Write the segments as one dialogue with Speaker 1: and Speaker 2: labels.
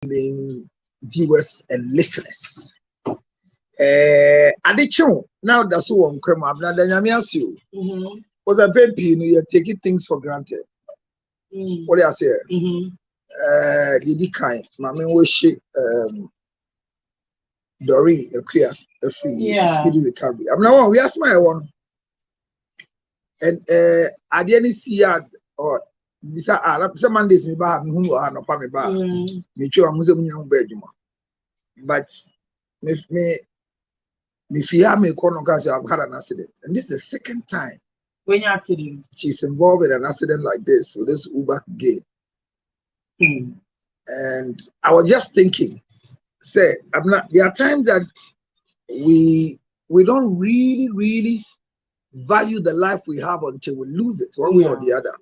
Speaker 1: viewers and listeners. Adichon, now that's one come up. Now, Danyamiasio was a baby, you're taking things for granted. What do I say? Did kind, Mammy wish Doreen, a clear, a free, speedy recovery. I'm now we asked my one. And I didn't see or Mr. Arab, some Mondays me ba me who are no pa me ba. Me chu amuze mu nyam bedwuma. But me fear me kono cause I've had an accident. And this is the second time
Speaker 2: when you accident
Speaker 1: she's involved in an accident like this with this Uber game. And I was just thinking, say, there are times that we don't really value the life we have until we lose it one way or the other.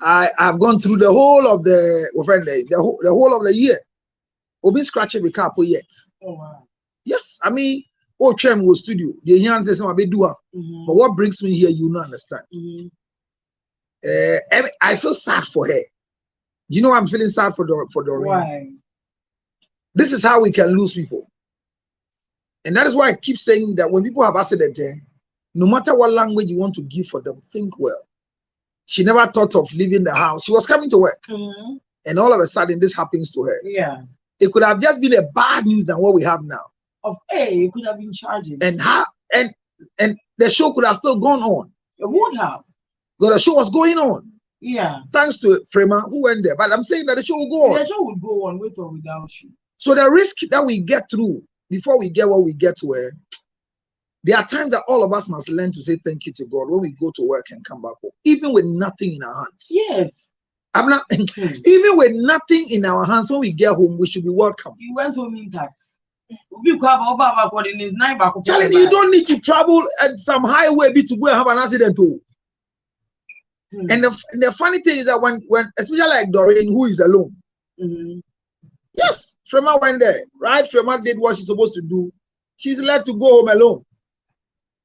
Speaker 1: I've gone through the whole of the whole of the year. We've been scratching the car yet.
Speaker 2: Oh wow.
Speaker 1: Yes, I mean, Chem was studio. The hands says I'm a bit doer. But what brings me here, you don't understand. I feel sad for her. Do you know I'm feeling sad for Doreen?
Speaker 2: Why?
Speaker 1: This is how we can lose people. And that is why I keep saying that when people have accidents, no matter what language you want to give for them, think well. She never thought of leaving the house. She was coming to work. And all of a sudden, this happens to her.
Speaker 2: Yeah.
Speaker 1: It could have just been a bad news than what we have now.
Speaker 2: You could have been charging.
Speaker 1: And the show could have still gone on.
Speaker 2: It would have.
Speaker 1: Because the show was going on.
Speaker 2: Yeah.
Speaker 1: Thanks to Freeman who went there. But I'm saying that the show will go on.
Speaker 2: The show would go on with or without you.
Speaker 1: So the risk that we get through before we get what we get to her, there are times that all of us must learn to say thank you to God when we go to work and come back home, even with nothing in our hands.
Speaker 2: Yes.
Speaker 1: Even with nothing in our hands, when we get home, we should be welcome.
Speaker 2: You went home intact. Charlie,
Speaker 1: you don't need to travel at some highway to go and have an accident too. And the funny thing is that when especially like Doreen, who is alone. Yes, Frema went there, right? Frema did what she's supposed to do. She's let to go home alone.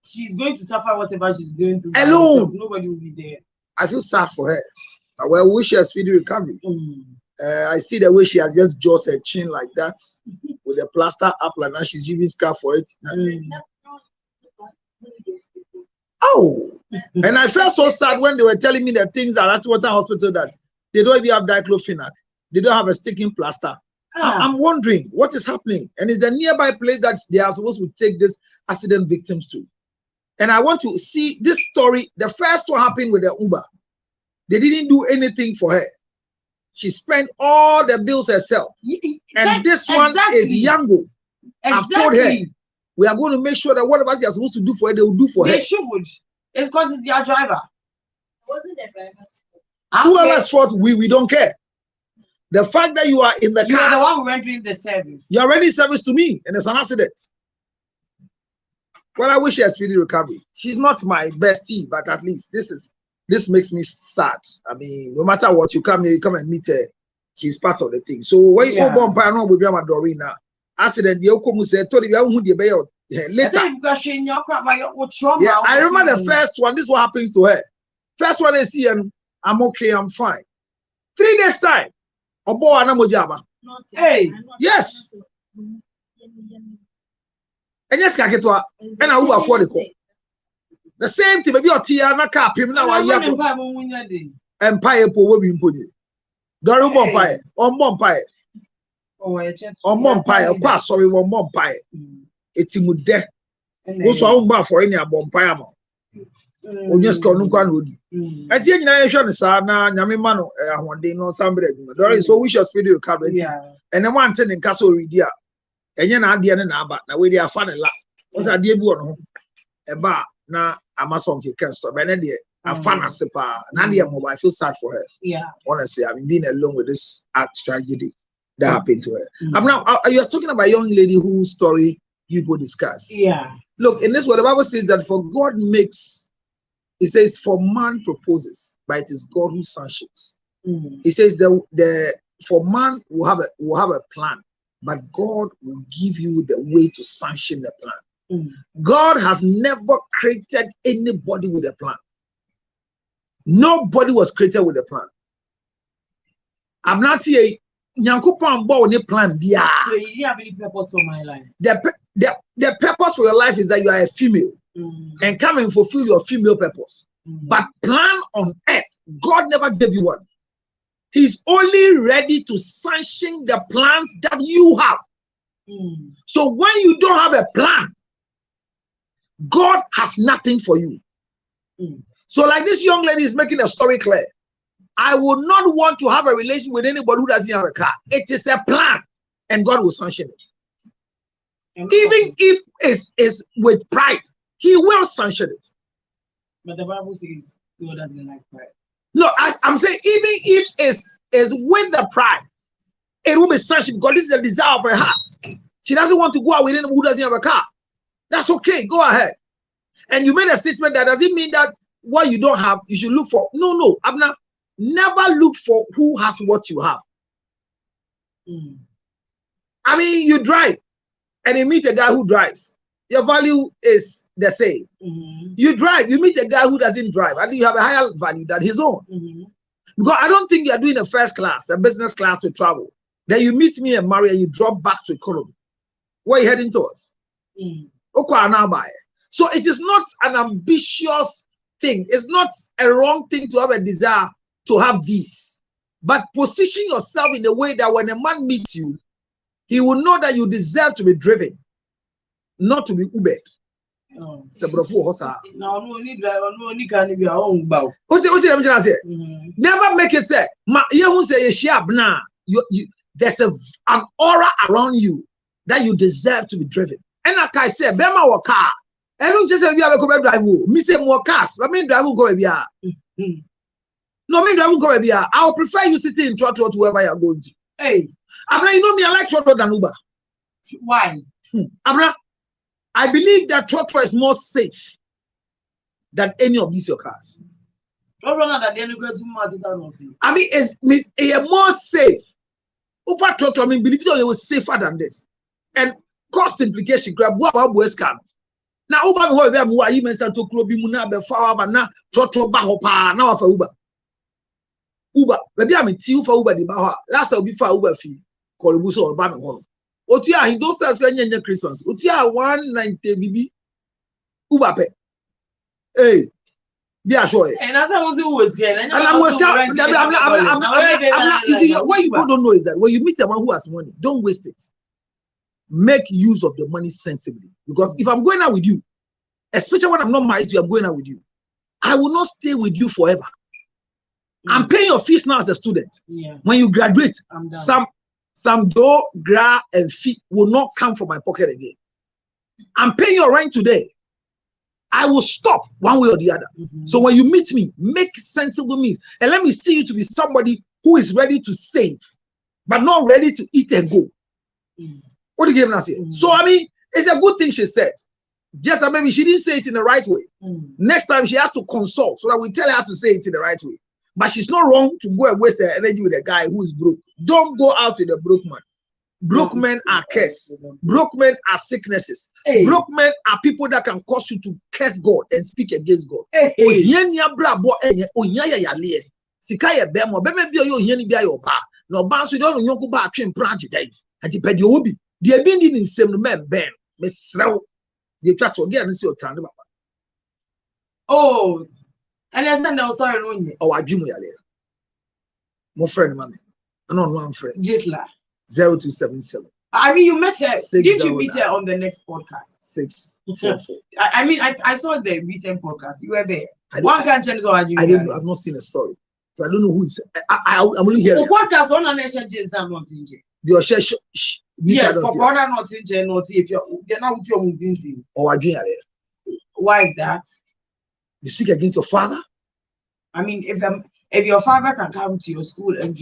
Speaker 2: She's going to suffer whatever she's going through.
Speaker 1: Alone.
Speaker 2: Nobody will be there.
Speaker 1: I feel sad for her. I wish her a speedy recovery. I see the way she has just jostled her chin like that with the plaster up like that. She's using scarf for it. Oh, and I felt so sad when they were telling me the things at Atwater Hospital that they don't even have diclofenac. They don't have a sticking plaster. I'm wondering what is happening. And it's the nearby place that they are supposed to take these accident victims to. And I want to see this story. The first one happened with the Uber. They didn't do anything for her. She spent all the bills herself. And this one is Yango. I've told her, we are going to make sure that whatever they are supposed to do for her, they will do for her.
Speaker 2: They should. It's because it's their driver.
Speaker 3: Wasn't the driver's
Speaker 1: fault? Whoever's fault, we don't care. The fact that you are in the car.
Speaker 2: You are the one rendering the service.
Speaker 1: You are rendering service to me, and it's an accident. Well, I wish she has speedy recovery. She's not my bestie, but at least this makes me sad. I mean, no matter what, you come and meet her. She's part of the thing. So when you go on Pano with Grandma Dorina, accident, the Okomu said, "Told you who the bail later." Yeah, I remember the first one. This is what happens to her. First one is here. I'm okay. I'm fine. 3 days time. Obo anamojaba.
Speaker 2: Hey.
Speaker 1: Yes. And yes, Kaketwa. And I will afford the call. The same thing. Maybe your tia na kapim na wa yabo. Empire po we imponi. Doru bompire. On bompire. On bompire. Kwa sorry on bompire. Etimude. Also I won't for any bompire mo. Onye ska onu kwa no di. Ati nyina ye hwe ne sa na nyame ma no ahonde no sambre adwuma. Doru so we should speed recovery. And then one thing in castle ready a. Enye na ade ne na aba na we dey afa ne la. What's ade bi wo no. Eba na Amazon can stop. And then a fan Nadia mobile. I feel sad for her.
Speaker 2: Yeah.
Speaker 1: Honestly, I've been being alone with this tragedy that happened to her. I'm now you are talking about a young lady whose story people discuss.
Speaker 2: Yeah.
Speaker 1: Look, in this word, the Bible says that for God makes, it says for man proposes, but it is God who sanctions. It says for man will have a plan, but God will give you the way to sanction the plan. God has never created anybody with a plan. Nobody was created with a plan. I'm not here. Nyankopon bo ni plan bia.
Speaker 2: So you didn't have any purpose for my life.
Speaker 1: The purpose for your life is that you are a female and come and fulfill your female purpose. But plan on earth, God never gave you one. He's only ready to sanction the plans that you have. So when you don't have a plan, God has nothing for you. So like this young lady is making a story clear. I will not want to have a relation with anybody who doesn't have a car. It is a plan, and God will sanction it. Even if it's with pride, He will sanction it.
Speaker 2: But the Bible says God doesn't like pride.
Speaker 1: No, I'm saying even if it's with the pride, it will be sanctioned because this is the desire of her heart. She doesn't want to go out with anyone who doesn't have a car. That's okay. Go ahead. And you made a statement that doesn't mean that what you don't have, you should look for. No, Abner, never look for who has what you have. I mean, you drive and you meet a guy who drives. Your value is the same. You drive, you meet a guy who doesn't drive. I think you have a higher value than his own. Because I don't think you are doing a first class, a business class to travel. Then you meet me and marry and you drop back to economy. Where are you heading towards? So it is not an ambitious thing. It's not a wrong thing to have a desire to have these. But position yourself in a way that when a man meets you, he will know that you deserve to be driven, not to be ubered. Never make it say, there's an aura around you that you deserve to be driven. And like I said, Bema wa car. I don't just say you have a come drive. Me say more cars. I mean, drive will go be. No, me drive will go be. I will prefer you sitting in trotro to wherever you are going to.
Speaker 2: Hey,
Speaker 1: Abra, you know me, I like trotro than Uber.
Speaker 2: Why?
Speaker 1: Abra, I believe that trotro is more safe than any of these your cars.
Speaker 2: I
Speaker 1: mean, it's more safe. Over trotro, I mean, believe it was safer than this. And cost implication, grab what about scam. Now, Uber, whoever you mentioned to Club Muna, the Fawa, now, trotro bahopa, now for Uber. Uber, maybe I'm in tea for Uber, the Baha. Last time before Uber fee, call Buso or Bama Hall. Otia, he don't start spending Christmas. Otia 190 BB Uber pay. Hey, be assured.
Speaker 2: And as I was always getting,
Speaker 1: and I'm going to you see, what you don't know is that when you meet someone who has money, don't waste it. Make use of the money sensibly. Because if I'm going out with you, especially when I'm not married to you, I'm going out with you, I will not stay with you forever. I'm paying your fees now as a student. When you graduate, some dough, gra, and fee will not come from my pocket again. I'm paying your rent today. I will stop one way or the other. So when you meet me, make sensible means. And let me see you to be somebody who is ready to save, but not ready to eat and go. What do you give us here? So, I mean, it's a good thing she said. Just that maybe she didn't say it in the right way. Next time she has to consult so that we tell her to say it in the right way. But she's not wrong to go and waste her energy with a guy who is broke. Don't go out with a broke man. Broke men are cursed. Broke men are sicknesses. Broke men are people that can cause you to curse God and speak against God.
Speaker 2: Oh, and I said, no, sorry, no.
Speaker 1: Oh, I dream with my friend, mommy. I know one friend.
Speaker 2: Gisla.
Speaker 1: 0277.
Speaker 2: I mean, you met her. Didn't you meet her on the next podcast?
Speaker 1: 644.
Speaker 2: I mean, I saw the recent podcast. You were there. One can't change what you.
Speaker 1: I've not seen a story, so I don't know who is. I'm only hearing.
Speaker 2: Podcast on an nation James not in jail.
Speaker 1: The share.
Speaker 2: Yes, for brother not in jail, not if you're not with your moving.
Speaker 1: Oh, I dream.
Speaker 2: Why is that?
Speaker 1: You speak against your father?
Speaker 2: I mean, if your father can come to your school and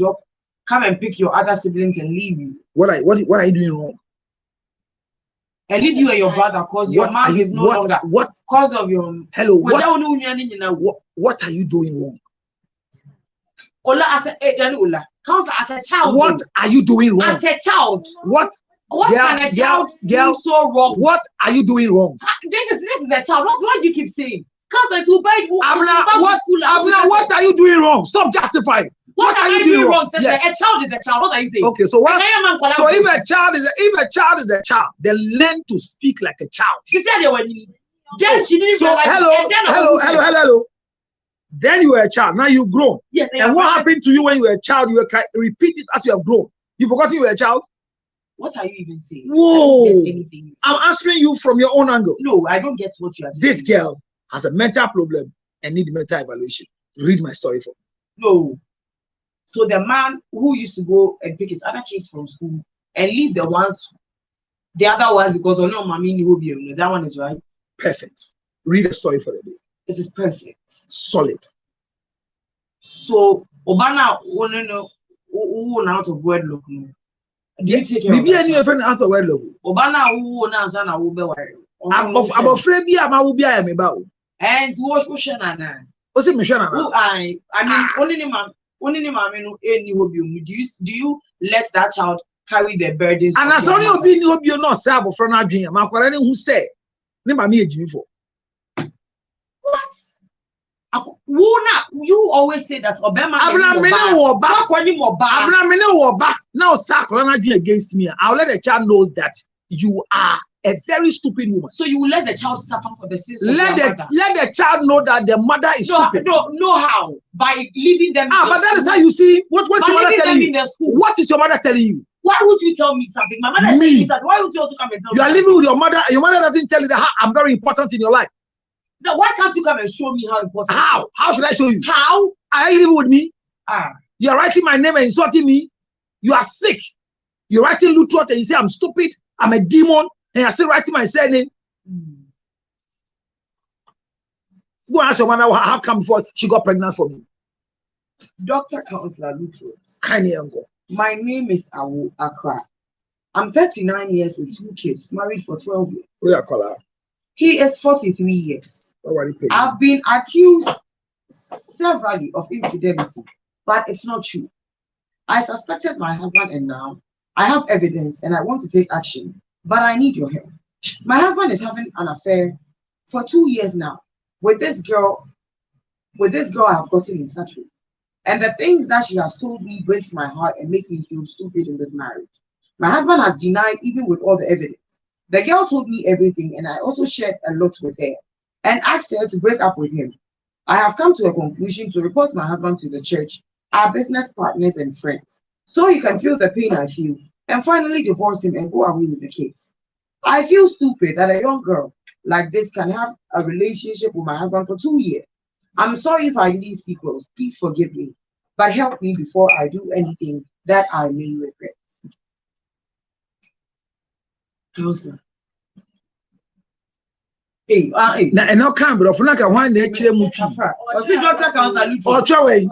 Speaker 2: come and pick your other siblings and leave you.
Speaker 1: What are you doing wrong?
Speaker 2: And leave you and your brother because your mom is no longer.
Speaker 1: What?
Speaker 2: Because of your.
Speaker 1: Hello. What are you doing wrong?
Speaker 2: Ola as a child.
Speaker 1: What are you doing wrong?
Speaker 2: As a child.
Speaker 1: What
Speaker 2: can a child do so wrong?
Speaker 1: What are you doing wrong?
Speaker 2: This is a child. What do you keep saying? What are you doing wrong? Stop justifying. What am I doing wrong?
Speaker 1: Yes.
Speaker 2: A child is a child. What are you saying?
Speaker 1: Okay, so what? So if a child is a child, they learn to speak like a child.
Speaker 2: She said they were. Then she didn't
Speaker 1: so
Speaker 2: realize.
Speaker 1: Hello. Then you were a child. Now you grown.
Speaker 2: Yes.
Speaker 1: And what happened to you when you were a child? You repeat it as you have grown. You forgot you were a child.
Speaker 2: What are you even saying?
Speaker 1: Whoa! I'm answering you from your own angle.
Speaker 2: No, I don't get what you are doing.
Speaker 1: This girl has a mental problem and need mental evaluation. Read my story for me.
Speaker 2: No. So the man who used to go and pick his other kids from school and leave the other ones because no mommy will be that one is right.
Speaker 1: Perfect. Read the story for the day.
Speaker 2: It is perfect.
Speaker 1: Solid.
Speaker 2: So Obana who out of wedlock. Do you take care
Speaker 1: maybe any friend out of wedlock?
Speaker 2: Obana who na will be worried.
Speaker 1: I'm afraid be am me ba.
Speaker 2: And what question na?
Speaker 1: What's it mission?
Speaker 2: I mean only do you let that child carry the burdens?
Speaker 1: And as only obi ni obi no say abofra na adwen am akwara ne hu say ne ma me ejimi for.
Speaker 2: What? You always say that Obama
Speaker 1: now against me. I'll let the child knows that you are a very stupid woman.
Speaker 2: So you will let the child suffer for the sins
Speaker 1: let the child know that the mother is stupid.
Speaker 2: No, how? By leaving them.
Speaker 1: But that is how you see what's your mother telling you? What is your mother telling you?
Speaker 2: Why would you tell me something? My mother telling me something. Why would you also come and tell me?
Speaker 1: You are living with your mother, and your mother doesn't tell you that I'm very important in your life.
Speaker 2: Now, why can't you come and show me how important?
Speaker 1: How? How should I show you?
Speaker 2: How?
Speaker 1: Are you living with me?
Speaker 2: Ah.
Speaker 1: You are writing my name and insulting me. You are sick. You're writing Lutrot and you say I'm stupid. I'm a demon, and you're still writing my surname. Go ask your mother how come before she got pregnant for me.
Speaker 2: Dr. Counselor Lutrot.
Speaker 1: Kindly uncle.
Speaker 2: My name is Awu Akra. I'm 39 years with 2 kids, married for 12 years.
Speaker 1: Who are caller?
Speaker 2: He is 43 years. I've been accused severally of infidelity, but it's not true. I suspected my husband and now I have evidence and I want to take action, but I need your help. My husband is having an affair for 2 years now with this girl I have gotten in touch with. And the things that she has told me breaks my heart and makes me feel stupid in this marriage. My husband has denied even with all the evidence. The girl told me everything and I also shared a lot with her and asked her to break up with him. I have come to a conclusion to report my husband to the church, our business partners and friends, so he can feel the pain I feel and finally divorce him and go away with the kids. I feel stupid that a young girl like this can have a relationship with my husband for 2 years. I'm sorry if I didn't speak well. Please forgive me, but help me before I do anything that I may regret. Counselor. Hey.
Speaker 1: Now, and no can, but I can one day chill much.
Speaker 2: Dr. Counselor.
Speaker 1: Or try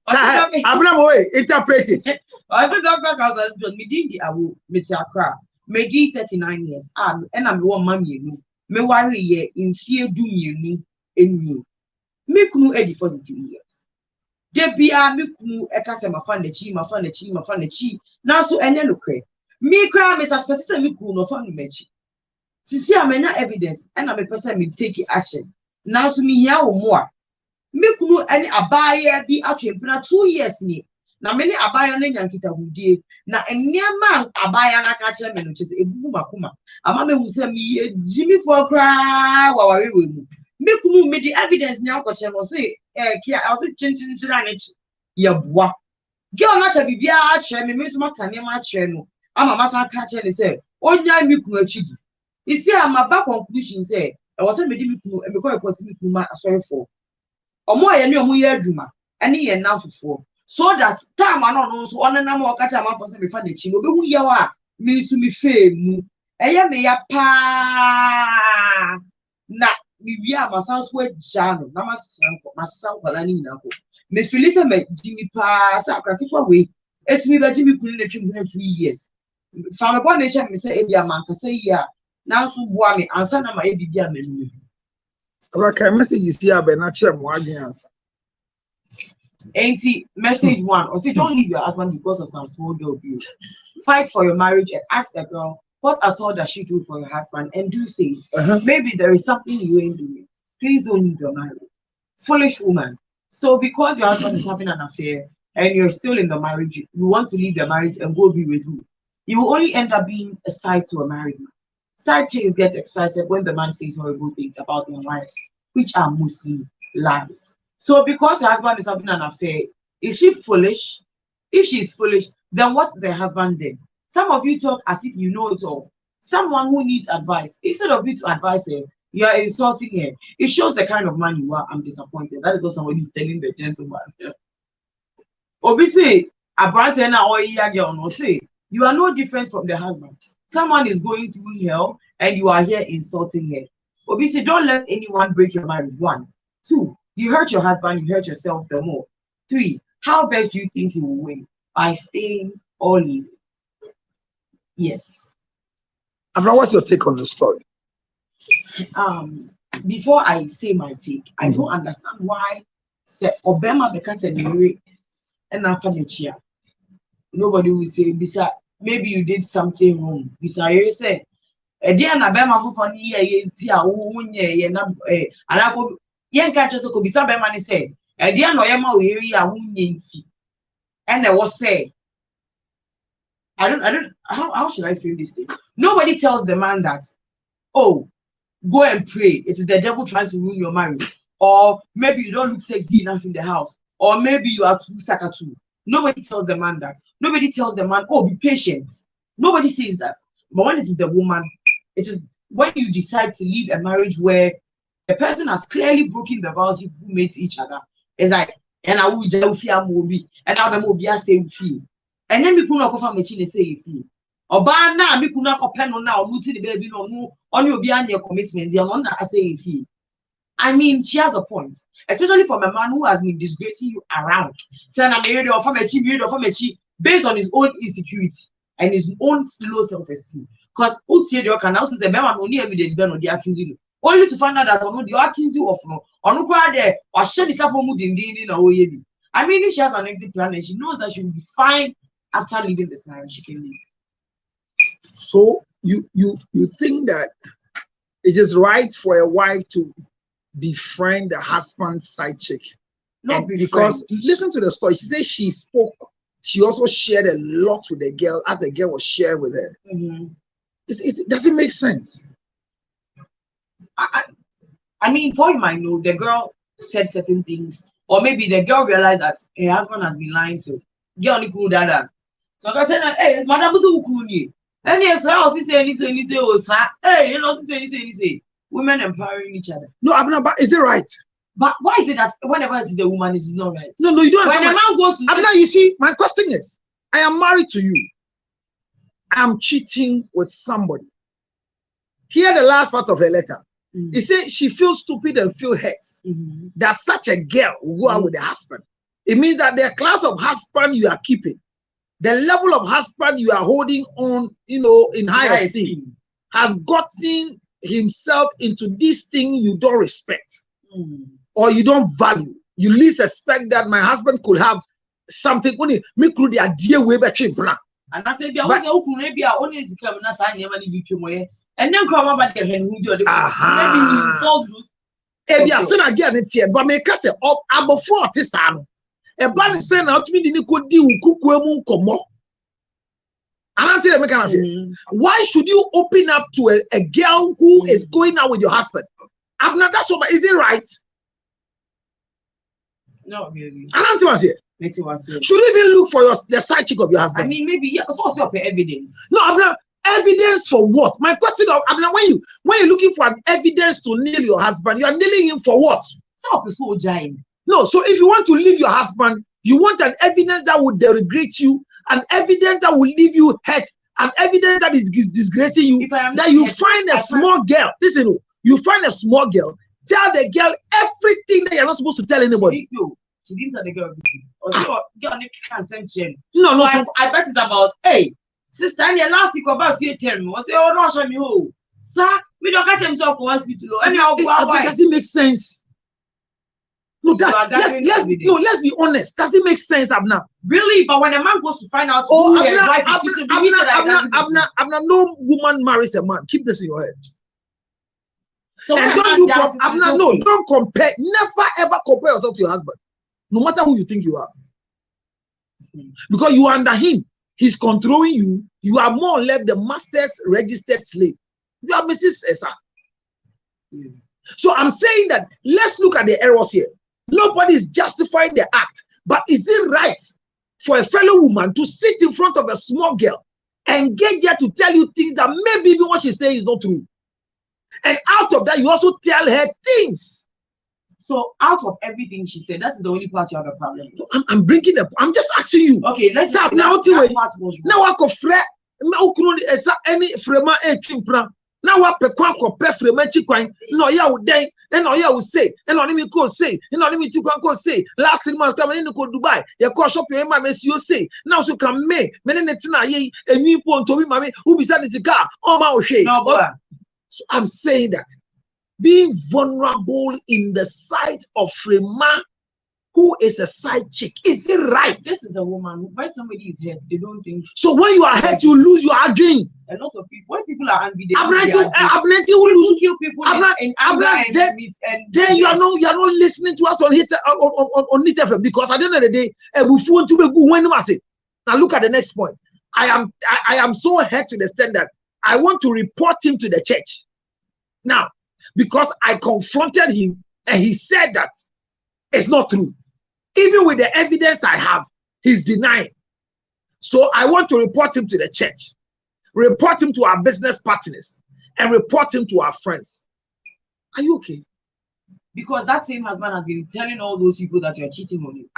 Speaker 1: Abraham way interpret it.
Speaker 2: I said Dr. Counselor. Me did Awu Metiakra. Me did 39 years. And I'm one mommy. Me worry ye in fear do me in me. Me kunu edi 42 years. Debia me kunu ekase mafan de chi. Now so enye lokre. Me cry me suspect say me kunu no fan me chi. Sisi amenya evidence and I'm a person me take action. Now so me here wo mo a. Me kunu any abaya bi atwempena 2 years ni. Na me ni abaya na nyankita hudie. Na enema abaya na ka kire me no chese ebubu makoma. Ama me hu say me Jimmy for cry waware we mu. Me kunu me the evidence ni akoche no say kia I say chin anichi ya boa. Girl na ka bibia a kire me so maka ne ma kire no. Ama masa ka kire ni say onya me kunu achidi. You see, I'm a back conclusion say I was a medical because I put me to my sorry for. Or more than your year drama, any year now for. So that time I don't know so on and I'm catch a man for some funny chin, but who you are means to me fame. I am a pa na we are my son's word jano, my son, Palanina. Me Phyllis me Jimmy pass a crack away. It's me that Jimmy couldn't let him 3 years. Found upon nation, me say, Abia man, say, yeah. Now so boy me answer na my bibia menu.
Speaker 1: Okay, message is here by natural mo answer.
Speaker 2: Ain't message 1 or say don't leave your husband because of some small girl abuse. Fight for your marriage and ask the girl what at all does she do for your husband and do say maybe there is something you ain't doing. Please don't leave your marriage. Foolish woman. So because your husband is having an affair and you're still in the marriage, you want to leave the marriage and go be with who, you will only end up being a side to a married man. Side chicks get excited when the man says horrible things about their wives, which are mostly lies. So because her husband is having an affair, is she foolish? If she's foolish, then what is her husband then? Some of you talk as if you know it all. Someone who needs advice, instead of you to advise her, you are insulting her. It shows the kind of man you are. I'm disappointed. That is what somebody is telling the gentleman. Obviously, a brother or a girl no say you are no different from the husband. Someone is going through hell and you are here insulting her. Obviously, don't let anyone break your marriage. 1, 2, you hurt your husband, you hurt yourself the more. 3, how best do you think you will win? By staying or leaving? Yes.
Speaker 1: Abna, what's your take on the story?
Speaker 2: Before I say my take, I don't understand why Obama because and after the nobody will say, Bisa, maybe you did something wrong. Bisa, you say, a dear Nabama for funny year, and I could young catchers could be some man said, a dear Noyama will and I was say, I don't, how should I feel this thing? Nobody tells the man that, oh, go and pray. It is the devil trying to ruin your marriage. Or maybe you don't look sexy enough in the house. Or maybe you are too sakatu. Nobody tells the man that. Nobody tells the man, oh, be patient. Nobody says that. But when it is the woman, it is when you decide to leave a marriage where the person has clearly broken the vows you made to each other. It's like, and I will just fear movie, and now the movie I say feel. And then we could not confirm machine say feel. Or by now, we could not compare on now, looting the baby no on your behind your commitment. You're not I say feel. I mean, she has a point, especially from a man who has been disgracing you around. Saying I'm married or from a cheap, based on his own insecurity and his own low self-esteem. Because you can now say, "Man, only evidence done on the accusing you." Only to find out that on the accuse you of no, or no there, or share this up mood in the I mean, if she has an exit plan and she knows that she will be fine after leaving this marriage, she can leave.
Speaker 1: So you think that it is right for a wife to befriend the husband's side chick?
Speaker 2: Not
Speaker 1: because listen to the story. She said she spoke. She also shared a lot with the girl as the girl was sharing with her. It doesn't make sense.
Speaker 2: I mean, for you might know, the girl said certain things, or maybe the girl realized that her husband has been lying to. Girl, only cool that. So I said, hey, madam, who cool you? And yes, I was saying anything, hey, you know, say. Women empowering each other.
Speaker 1: No, Abna, but is it right?
Speaker 2: But why is it that whenever it's the woman, it is not right?
Speaker 1: No, you don't.
Speaker 2: When a man goes to
Speaker 1: Abna, you see, my question is, I am married to you. I'm cheating with somebody. Hear the last part of her letter. It says she feels stupid and feel hurt that such a girl will go out with the husband. It means that the class of husband you are keeping, the level of husband you are holding on, in high esteem, has gotten himself into this thing you don't respect or you don't value. You least expect that my husband could have something only me could the idea way back in plan.
Speaker 2: And I said, there was maybe I only to come and I never need you. And then come about the maybe solve
Speaker 1: if you are saying again, it's here, but make us up above 40 son. A bad saying out me didn't could do kuku komo. And I tell you, why should you open up to a girl who is going out with your husband? Abna, that's what, is it right?
Speaker 2: Not really.
Speaker 1: And I'm here. Should you even look for the side chick of your husband?
Speaker 2: I mean, maybe source of evidence.
Speaker 1: No, Abna, evidence for what? My question of Abna, when you're looking for an evidence to nail your husband, you are nailing him for what? No, so if you want to leave your husband, you want an evidence that would derogate you, an evidence that will leave you hurt, an evidence that is disgracing you, that you find a small girl. Listen, you find a small girl, tell the girl everything that you're not supposed to tell anybody.
Speaker 2: She didn't tell the girl everything.
Speaker 1: No,
Speaker 2: so I bet it's about, hey, sister, and last week about you tell me, say, oh, no, show me who. Sir, we don't catch him talk to hospital.
Speaker 1: It doesn't make sense. No, let's be honest. Does it make sense, Abna?
Speaker 2: Really? But when a man goes to find out who his wife is,
Speaker 1: Abna, no woman marries a man. Keep this in your head.
Speaker 2: So
Speaker 1: and don't compare. Never ever compare yourself to your husband, no matter who you think you are. Because you are under him. He's controlling you. You are more or less the master's registered slave. You are Mrs. Esa. So I'm saying that let's look at the errors here. Nobody is justifying the act, but is it right for a fellow woman to sit in front of a small girl and get there to tell you things that maybe even what she's saying is not true? And out of that, you also tell her things.
Speaker 2: So out of everything she said, that's the only part you have a problem with.
Speaker 1: I'm bringing up. I'm just asking you.
Speaker 2: Okay, let's
Speaker 1: say now. Now I could fret. Any frema a chimpra. Now what pekwan pe frema chikwan. No ya would den. And no ya would say. And on me go say. And on me to say. Last 3 months coming in to Dubai. You call shop your man you say. Now so can me. Menetina ye and you point to me, mammy, who beside the car. Oh my shade. So I'm saying that being vulnerable in the sight of a man who is a side chick, is it right?
Speaker 2: This is a woman. When somebody is hurt, they don't think.
Speaker 1: So when you are hurt, you lose your arguing.
Speaker 2: A lot of people, when people are angry, they
Speaker 1: will
Speaker 2: kill people in anger
Speaker 1: then you are not listening to us on Hit FM, because at the end of the day, we want to be good when I say. Now look at the next point. I am so hurt to the extent that I want to report him to the church. Now, because I confronted him and he said that it's not true. Even with the evidence I have, he's denying. So I want to report him to the church, report him to our business partners, and report him to our friends. Are you okay?
Speaker 2: Because that same husband has been telling all those people that you're cheating on him.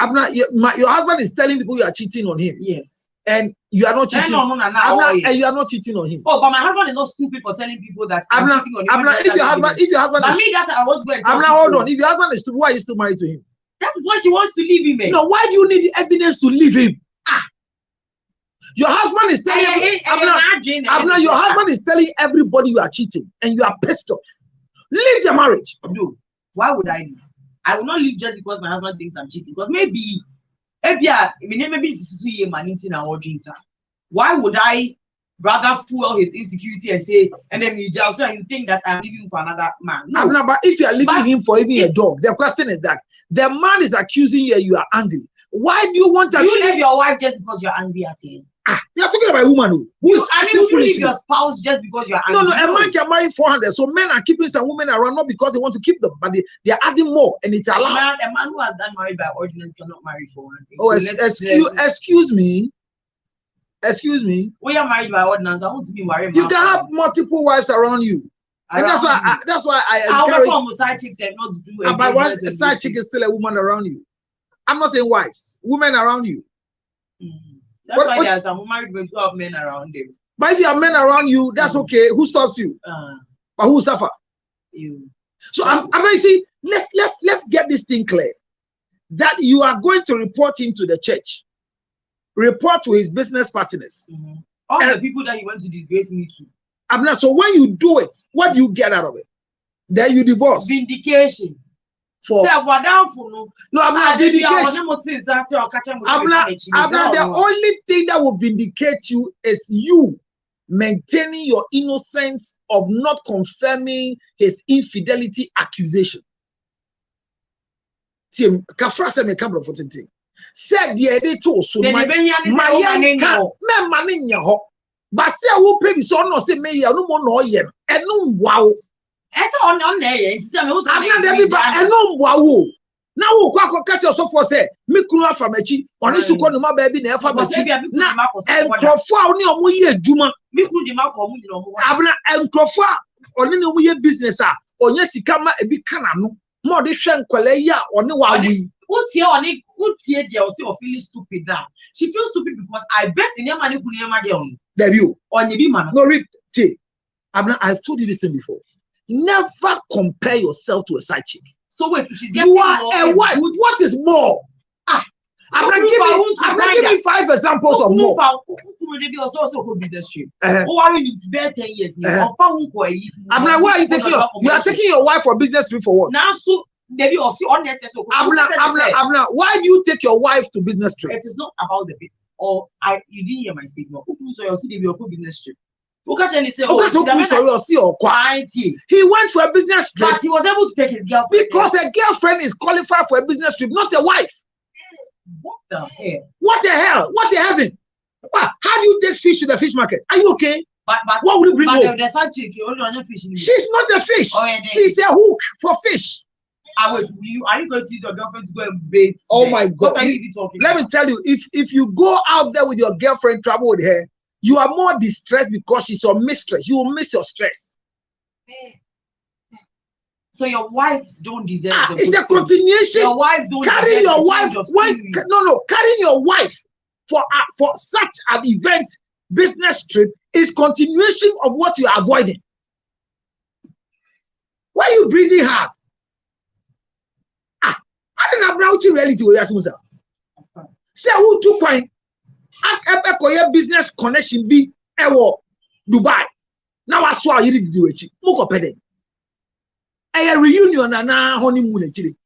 Speaker 1: Your husband is telling people you are cheating on him.
Speaker 2: Yes.
Speaker 1: And you are not cheating. And you are not cheating on him.
Speaker 2: Oh, but my husband is not stupid for telling people that I'm cheating on him.
Speaker 1: If your husband
Speaker 2: but me, that's I want to go and tell
Speaker 1: hold on. If your husband is stupid, why are you still married to him?
Speaker 2: That is why she wants to leave him.
Speaker 1: No, why do you need the evidence to leave him? Your husband is telling your husband is telling everybody you are cheating and you are pissed off. Leave the marriage.
Speaker 2: No. Why would I leave? I will not leave just because my husband thinks I'm cheating. Because maybe why would I rather fuel his insecurity and say, and then you think that I'm leaving for another man? No.
Speaker 1: But if you are leaving him for even a dog, the question is that the man is accusing you and you are angry. Why do you want to
Speaker 2: leave your wife just because you're angry at him?
Speaker 1: You're talking about a woman who is
Speaker 2: you leave your spouse just because you're angry.
Speaker 1: No, a man can marry 400. So men are keeping some women around not because they want to keep them, but they are adding more, and it's allowed.
Speaker 2: A man who has done married by ordinance cannot marry 400.
Speaker 1: Oh, excuse me. Excuse me.
Speaker 2: We are married by ordinance. I want to be married.
Speaker 1: You can have multiple wives around you, and that's why I encourage.
Speaker 2: Side chicks and not do.
Speaker 1: But one side chick is still a woman around you. I'm not saying wives, women around you.
Speaker 2: That's why there's some married with 12 men around them.
Speaker 1: But if you have men around you, that's okay. Who stops you? But who suffer?
Speaker 2: You.
Speaker 1: So I'm going to say, let's get this thing clear. That you are going to report him to the church. Report to his business partners.
Speaker 2: All the people that you want to disgrace me to.
Speaker 1: So when you do it, what do you get out of it? Then you divorce.
Speaker 2: Vindication.
Speaker 1: For
Speaker 2: no,
Speaker 1: I'm not vindication. The only thing that will vindicate you is you maintaining your innocence of not confirming his infidelity accusation. Tim Kafra said me come for thing. Said the day too so my money but say who pay me so no say me no more no yen and no wow.
Speaker 2: On there,
Speaker 1: I'm not everybody. I know wow. Now we'll catch yourself for say, me kura famachi, on this one, my baby, never famachi. Now, and Crawford only a way, Juma, me could the Abna and Crawford on any way business, or yes, he come a big cannon, more the shank, or no way.
Speaker 2: What's here on it? What's here? They also feeling stupid now. She feels stupid because I bet in your money could never get on.
Speaker 1: There you
Speaker 2: on your man.
Speaker 1: No, read, I've told you this thing before. Never compare yourself to a side chick.
Speaker 2: So wait, she's getting
Speaker 1: you are a wife. What is more? I'm not giving 5 examples of more.
Speaker 2: Also business trip. Why you need to bear 10 years?
Speaker 1: I'm like, why are you taking you are taking your wife for business trip for what?
Speaker 2: Now, so maybe also unnecessary.
Speaker 1: Why do you take your wife to business trip?
Speaker 2: It is not about the bit. You didn't hear my statement. So you see the business trip. He went
Speaker 1: for a business trip.
Speaker 2: But he was able to take his girlfriend.
Speaker 1: Because a girlfriend is qualified for a business trip, not a wife.
Speaker 2: What
Speaker 1: What the hell? What the heaven? How do you take fish to the fish market? Are you okay?
Speaker 2: But
Speaker 1: what will you bring home?
Speaker 2: The sidechick, you only want fish.
Speaker 1: She's not a fish.
Speaker 2: Oh, yeah,
Speaker 1: she's a hook for fish.
Speaker 2: Are you going to use your girlfriend to go and bait?
Speaker 1: Oh my God!
Speaker 2: What are you talking
Speaker 1: Let me tell you, if you go out there with your girlfriend, travel with her, you are more distressed because she's your mistress. You will miss your stress.
Speaker 2: So your wives don't deserve.
Speaker 1: It's a continuation.
Speaker 2: Your wives don't
Speaker 1: carry your wife. Carrying your wife for such an event, business trip is continuation of what you are avoiding. Why are you breathing hard? I don't know about reality. Say who took coin at business connection be Dubai. Now I saw you did do it. Moko pede. A reunion and a honeymoon actually.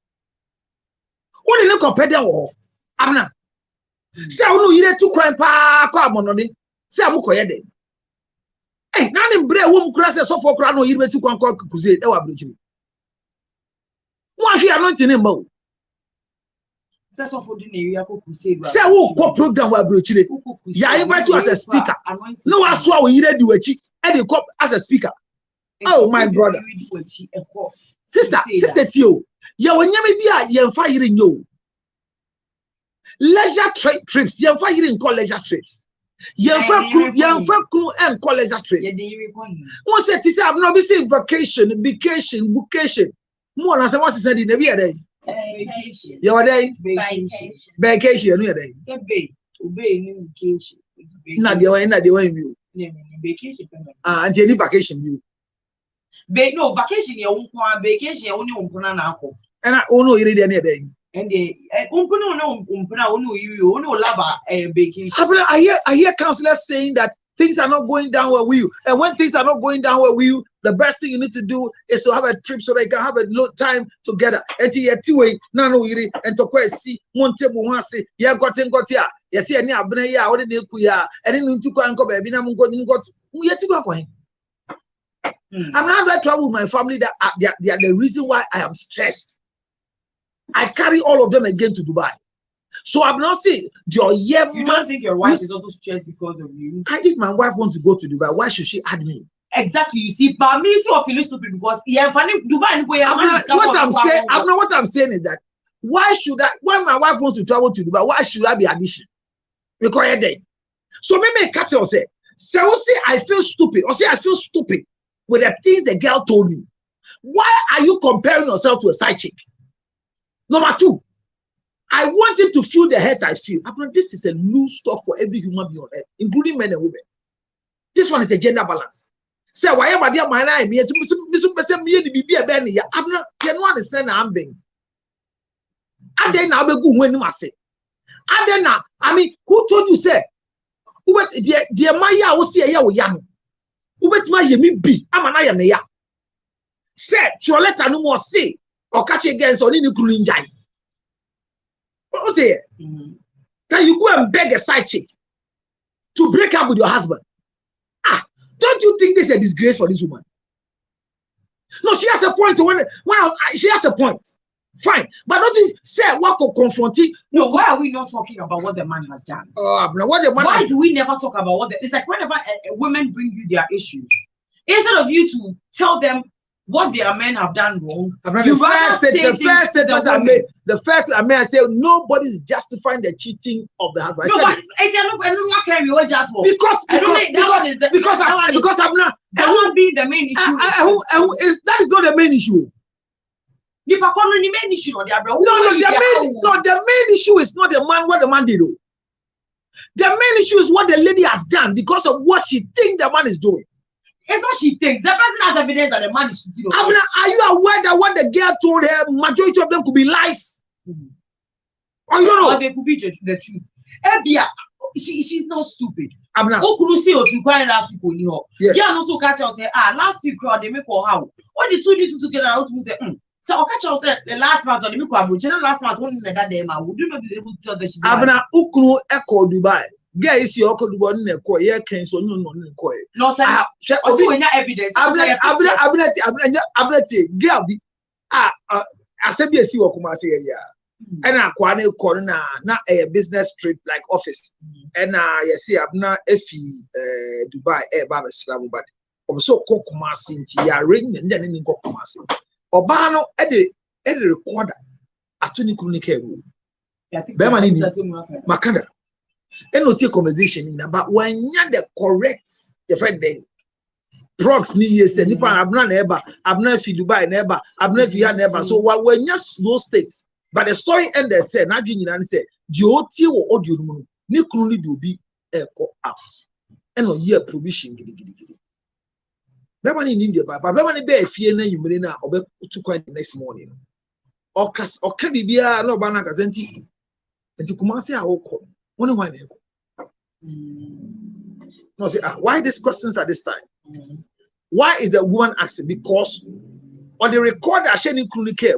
Speaker 1: What did you compare or Abna? Say no you took coin pa money. Say Moko yede. Hey, now in Bray womb crosses so for crown or you took one call crusade. What you are not in him. Say who go program wa brochire. Ya invite you as a speaker. No I saw we need do echi. And they come as a speaker. Oh my brother. Sister Tio. Ya wonyame bia ye mfa yire nyo. Leisure trips. Ye mfa yire nko leisure trips. Ye mfa kru en call leisure trip. Won say ti say I'm not be say vacation. Mo na say what said in the day.
Speaker 3: Vacation.
Speaker 1: You are there? Vacation. You are there?
Speaker 3: Vacation.
Speaker 1: Not the way you.
Speaker 3: Vacation.
Speaker 1: And any vacation you.
Speaker 2: No vacation. You won't vacation. You only umpuna na ako.
Speaker 1: And I only read any day.
Speaker 2: And the umpuna only you only lava vacation.
Speaker 1: I hear counselors saying that things are not going down well with you, and when things are not going down well with you, the best thing you need to do is to have a trip so they can have a low time together. And to two-way, no, and to quite see one table one say, yeah, got here. Yes, any abner, yeah, or the kuya, and then to go and go baby. I'm going got yet to go going. I'm not going to travel with my family that they are the reason why I am stressed. I carry all of them again to Dubai. So I'm not saying you
Speaker 2: don't think your wife is also stressed because of you?
Speaker 1: If my wife wants to go to Dubai, why should she add me?
Speaker 2: Exactly. You see, but me so feeling stupid because Dubai.
Speaker 1: What I'm saying is that when my wife wants to travel to Dubai, why should I be addition? Because day. So maybe catch her say I feel stupid, or say I feel stupid with the things the girl told me. Why are you comparing yourself to a side chick? Number two, I want him to feel the hurt I feel. This is a loose talk for every human being on earth, including men and women. This one is the gender balance. Say why am I dear my name? Me be a benny. I'm not understand I'm being. And then I'll be good when you say. And then I mean, who told you say? Who bet dear Maya will see a young. Who bet my yemi be? I'm an I ya. Say, your letter no more say or catch against on any cooling jai. Oh dear. Can you go and beg a side chick to break up with your husband? Don't you think this is a disgrace for this woman? No, she has a point. She has a point. Fine. But don't you say what could confront it?
Speaker 2: No, why are we not talking about what the man has done?
Speaker 1: Why
Speaker 2: do we never talk about what it's like whenever a woman brings you their issues, instead of you to tell them what their men have done wrong,
Speaker 1: the first I made, I said nobody is justifying the cheating of the husband.
Speaker 2: No, but
Speaker 1: because I'm not.
Speaker 2: That won't be the main issue.
Speaker 1: That is not the main issue.
Speaker 2: The main issue.
Speaker 1: The main issue is not the man. What the man did. The main issue is what the lady has done because of what she thinks the man is doing.
Speaker 2: It's what she thinks. The person has evidence that the man is cheating.
Speaker 1: Are you aware that what the girl told her, majority of them could be lies? Or you don't know?
Speaker 2: Or they could be the truth. Ebia, she's not stupid.
Speaker 1: Who
Speaker 2: could see what you call last week on you?
Speaker 1: Yes.
Speaker 2: Yeah, also catch us say, last week they make or how? What the two need to together out to say, So catch us the last month or the make last month only that day, would you not be able to tell that she's
Speaker 1: Ukru echo Dubai. Girl is your code one in a coy, so no coy.
Speaker 2: No, sir. Also, when you evidence,
Speaker 1: ability, girl, I said, yes, you are come say, yeah. And I quite corner na a business trip like office. And you see, I'm not Dubai air Baba Slam, but also Kokumasi, Tia ring, and then in Kokumasi. Obano Eddie recorder at Tuni Kunika room. Bemani Makanda. And no conversation in about when you're the correct your friend day. Prox ni yes, nipa abna neighbor, abna fi Dubai neighbor, abna fi ya neighbor. So when you those states, but the story ended said, na you know say, Dioti wo audio no, ni kununi do be echo out. And no year provision gidi. Bemani ni India, but bemani be fie na yumre na obe to quite the next morning. Or bibia no bana kazenti. Enti kumase a woko. Only why they go. No say why these questions at this time? Why is the woman asking? Because on the recorder, she didn't clearly care.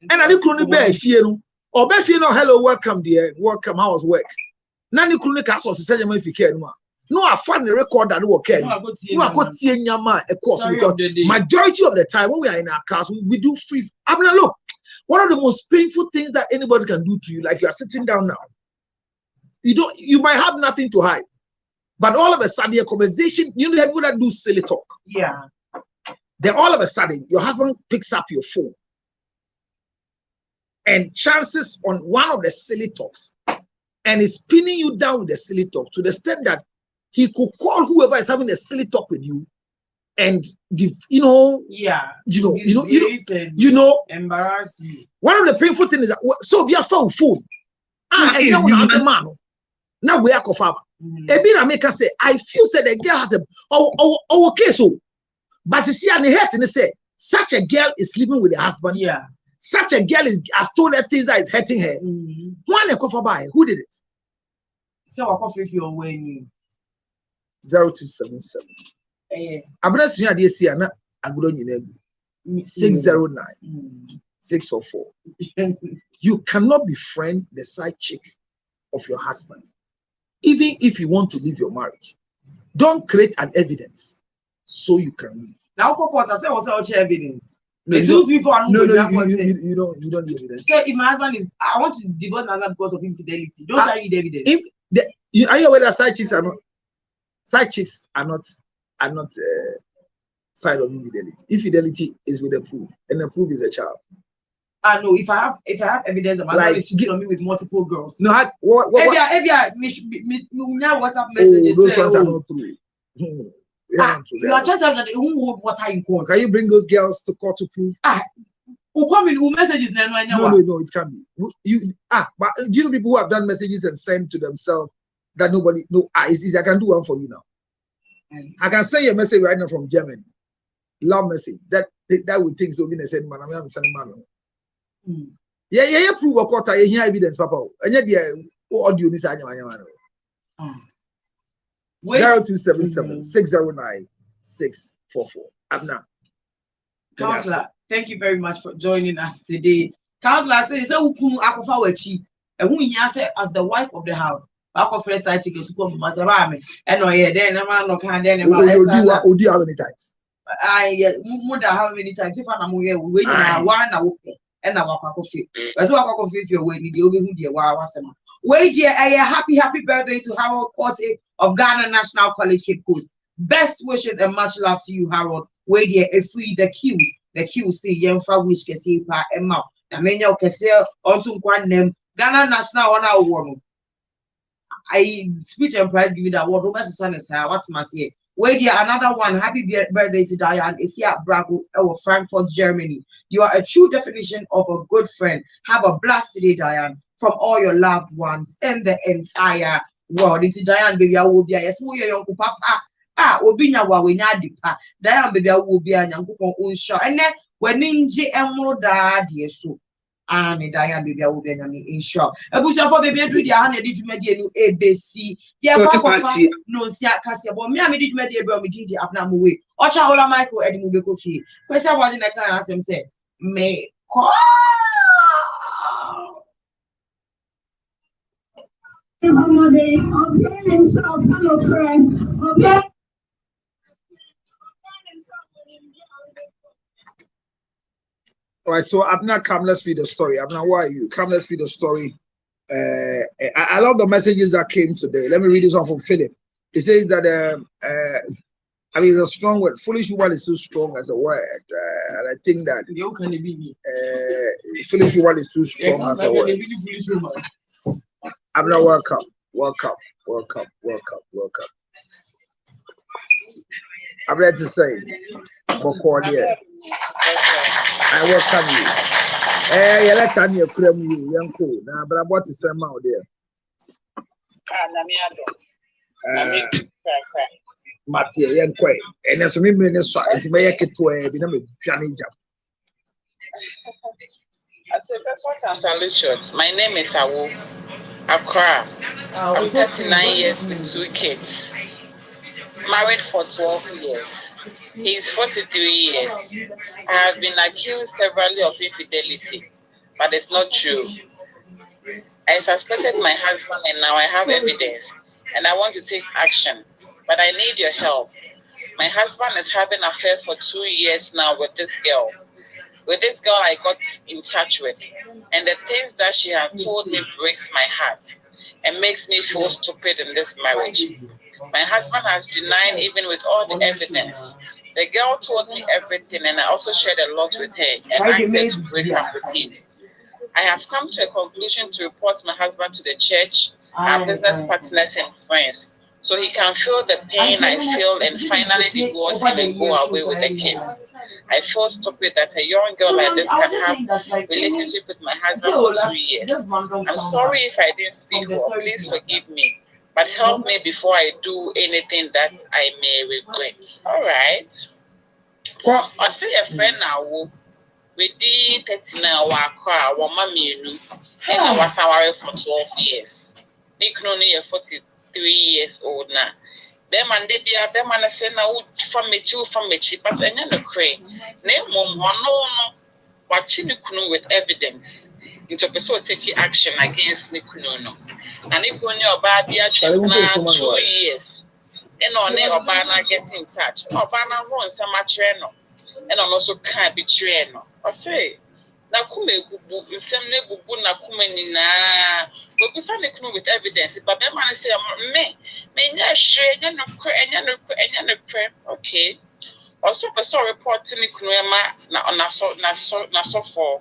Speaker 1: And I didn't clearly bear fear. Or bear fear. No, hello, welcome, dear. Welcome. How was work? Nani clearly cast us. Say, "You if care no." No, I find the recorder no care. No, I got see nyama a course because majority of the time when we are in our cars, we do free. I mean, look, one of the most painful things that anybody can do to you, like you are sitting down now. You might have nothing to hide. But all of a sudden, your conversation, you know, people that do silly talk.
Speaker 2: Yeah.
Speaker 1: Then all of a sudden, your husband picks up your phone. And chances on one of the silly talks, and is pinning you down with the silly talk to the extent that he could call whoever is having a silly talk with you, and
Speaker 2: embarrass you.
Speaker 1: One of the painful things is that so we are phone. And now the man. Now we are confirmed. Ebina make us say, I feel said the girl has a okay so. But you see, and the head and say, such a girl is living with the husband.
Speaker 2: Yeah.
Speaker 1: Such a girl has told her things that is hurting her. One a cover by who did it?
Speaker 2: So I coffee if you're away.
Speaker 1: 0277. I'm not saying I see an agro 609 644. You cannot befriend the side chick of your husband. Even if you want to leave your marriage, don't create an evidence so you can leave.
Speaker 2: Now, I say what's evidence?
Speaker 1: No, you don't need evidence.
Speaker 2: So if my husband is, I want to divorce my husband because of infidelity. Don't I need evidence?
Speaker 1: Are you aware that side chicks are not side of infidelity? Infidelity is with the proof, and the proof is a child.
Speaker 2: I know if I have evidence that my husband is cheating on me with multiple girls.
Speaker 1: No,
Speaker 2: what? WhatsApp messages.
Speaker 1: Those ones are not true.
Speaker 2: You are trying to tell that who hold water in court.
Speaker 1: Can you bring those girls to court to prove?
Speaker 2: Who come in? Who messages? No,
Speaker 1: it can't be. But do you know people who have done messages and sent to themselves that nobody know? It's easy. I can do one for you now. I can send you a message right now from Germany. Love message that would think so. Being said, man, I'm sending man. Yeah, prove a quarter. You hear evidence, Papa. And yet, audio this. 0277 609 644. Abna.
Speaker 2: Counselor, thank you very much for joining us today. Counselor says, "So who akufa wachi? And who he as the wife of the house? Akufa Sidechicks who come from Masabame. And then a man no can then
Speaker 1: do how many times?
Speaker 2: More than how many times? If I'm aware, we one okay. And I walk coffee. As well, coffee if you're waiting, the open dear wow. Wait, dear, a happy birthday to Harold Korte of Ghana National College, Cape Coast. Best wishes and much love to you, Harold. Wait, dear, a free the QC, young for which can see pa and mouth. I mean, you can say onto one name Ghana National on our woman. I speech and prize give you that word. Robert son is here. What's my say? Wait, dear, another one. Happy birthday to Diane. If you are Bravo or Frankfurt, Germany. You are a true definition of a good friend. Have a blast today, Diane. From all your loved ones in the entire world. It's Diane, baby. I will be a small young papa. Obinya wa we nya dipa. Diane, baby. I will be a young unsure. And then when Ninja Emerald, dear so. And Diane, baby. I will be a sure. A bush of baby. I do the 100 did you make you ABC. Yeah, no, Sia Cassia, but me, I did my dear brother, did up now away. Ocha Michael Eddie Mubeko. Question was in a kind of him say, may call.
Speaker 4: Himself, hello, friend. Okay.
Speaker 1: All right, so Abner, come, let's read the story. Abner, why are you? Come, let's read the story. I love the messages that came today. Let me read this one from Philip. He says that, I mean, it's a strong word. Foolish woman is too strong as a word. And I think that foolish woman is too strong as a word. Abner, welcome. I'm ready to say, Bokordia. I welcome you. You let Tanya claim you, young cool. Now, but what is some out there? Mattia, young quay. And as a minute, it's my to a dynamic piano jump.
Speaker 5: My name is Awu Accra. I'm 39 years with 2 kids. Married for 12 years. He's 43 years. I have been accused severally of infidelity, but it's not true. I suspected my husband and now I have evidence, and I want to take action, but I need your help. My husband is having an affair for 2 years now with this girl. With this girl I got in touch with, and the things that she has told me breaks my heart and makes me feel stupid in this marriage. My husband has denied even with all the evidence. The girl told me everything, and I also shared a lot with her and asked her to break up with him. I have come to a conclusion to report my husband to the church, our business partners and friends, so he can feel the pain I feel and finally divorce him and go away with the kids. I feel stupid that a young girl like this can have a relationship with my husband for 2 years. I'm sorry if I didn't speak well. Please forgive me, but help me before I do anything that I may regret. All right. I see a friend now. We did 39 wakwa, one mommy, and I was our for 12 years. Nick only 43 years old now. Them and they be a them and I say now from me too from me cheap, but I never cray. Name one no watching Nikuno with evidence. Into person taking action against Nikuno. And if when you're bad, be actually 2 years. And on there, Obana get in touch. Obana runs some matreno. And I'm also can't be trained. I say, Nakume bubu, some nebubu Nakumenina, but we found it with evidence. But that man say, me, share, okay. Also, I saw reporting Nikunema na so for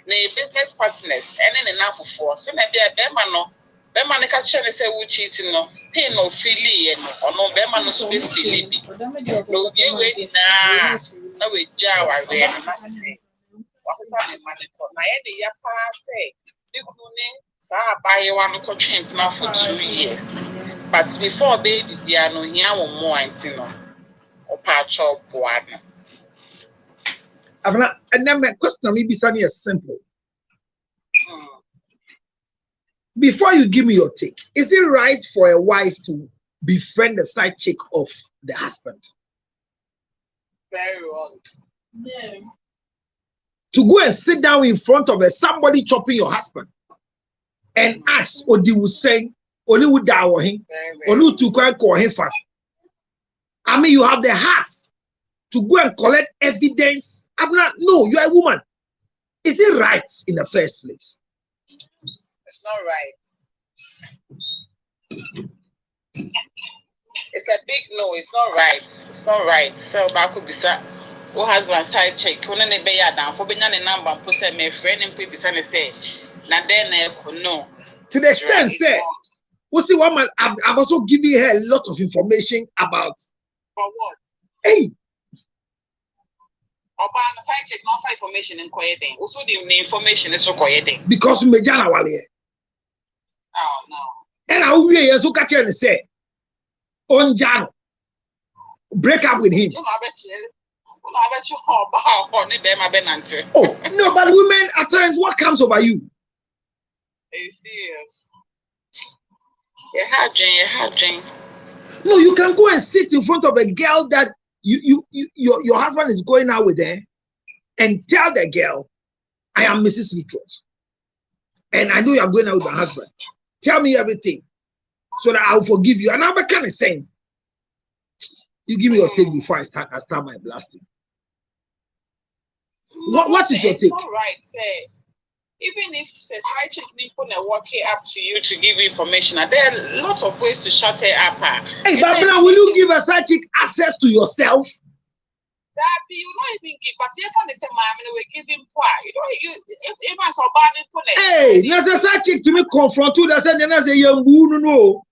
Speaker 5: the business partners, and then enough for so maybe a Bemano. Bemano catch and say, we cheating no, pay no fili or no Bemano space fili. No, you wait now. No, we jar. I read. What is happening, man? I had the yapa say, you couldn't buy one of train now for 2 years. But before baby, they are no here more antino or patch of one.
Speaker 1: And then my question maybe something is simple. Before you give me your take, is it right for a wife to befriend the side chick of the husband?
Speaker 5: Very wrong.
Speaker 3: No.
Speaker 1: To go and sit down in front of somebody chopping your husband and ask, or they will say, only would die or him, only to call him fat. I mean, you have the heart to go and collect evidence. I'm not, no, you are a woman. Is it right in the first place?
Speaker 5: It's not right. It's a big no, it's not right. It's not right. So back could be sir. Who has one side check? When they be down for being a number and put my friend and people say, now then no.
Speaker 1: To the extent, say, we see one man. I've also given her a lot of information about.
Speaker 5: For what?
Speaker 1: Hey.
Speaker 5: About side check, not for information in quieting. Also, the information is so quieting.
Speaker 1: Because we jana wale.
Speaker 5: Oh no.
Speaker 1: And I will so catch and say, on Jano, break up with him. Oh no, but women at times, what comes over you?
Speaker 5: It's serious. You're hard.
Speaker 1: No, you can go and sit in front of a girl that your husband is going out with her, and tell the girl, I am Mrs. Vitros, and I know you are going out with my husband. Tell me everything, so that I'll forgive you. And I'm kind of saying, you give me your take before I start my blasting. What is your take?
Speaker 5: All right, say. Even if says high chick people are walking up to you to give you information, there are lots of ways to shut her up.
Speaker 1: Hey, Babina, will you give a side chick access to yourself?
Speaker 5: That be you not even give, but you can't say, "Mama, we give him power." You know, if I saw bad people.
Speaker 1: Hey, there's a side chick to me confront you. That's and I say, "You no."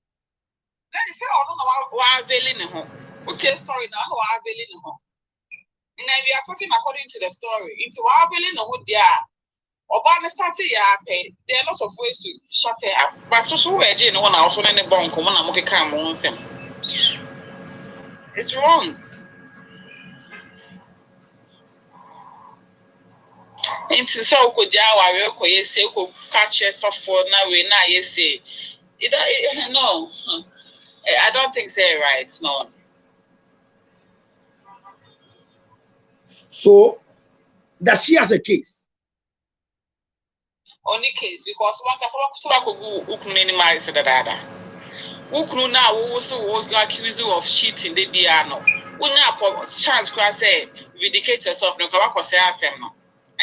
Speaker 5: Then they say, "Oh no, why veiling home? What's your story now? Why veiling home?" And then we are talking according to the story. It's why veiling home there. Or by the starting, there are lots of ways to shut her up. But so we're doing one also in the bunk, one I'm okay, come on, it's wrong. Into so could Jawa, we say, could catch us off for now. We now, you say, no, I don't think so, right? No.
Speaker 1: So, does she has a case?
Speaker 5: Only case because one could minimize the data. Who could now also accuse you of cheating the piano? Who now chance cross say, vindicate yourself, no, and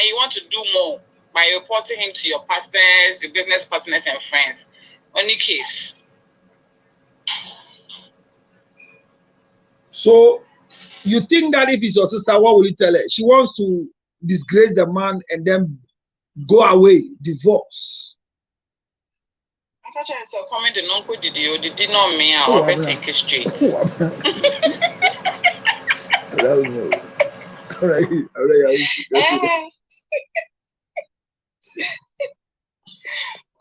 Speaker 5: you want to do more by reporting him to your pastors, your business partners, and friends. Only case.
Speaker 1: So, you think that if it's your sister, what will you tell her? She wants to disgrace the man and then go away, divorce.
Speaker 5: I can't say comment the uncle did not me or think it's straight.
Speaker 1: I don't know. All right.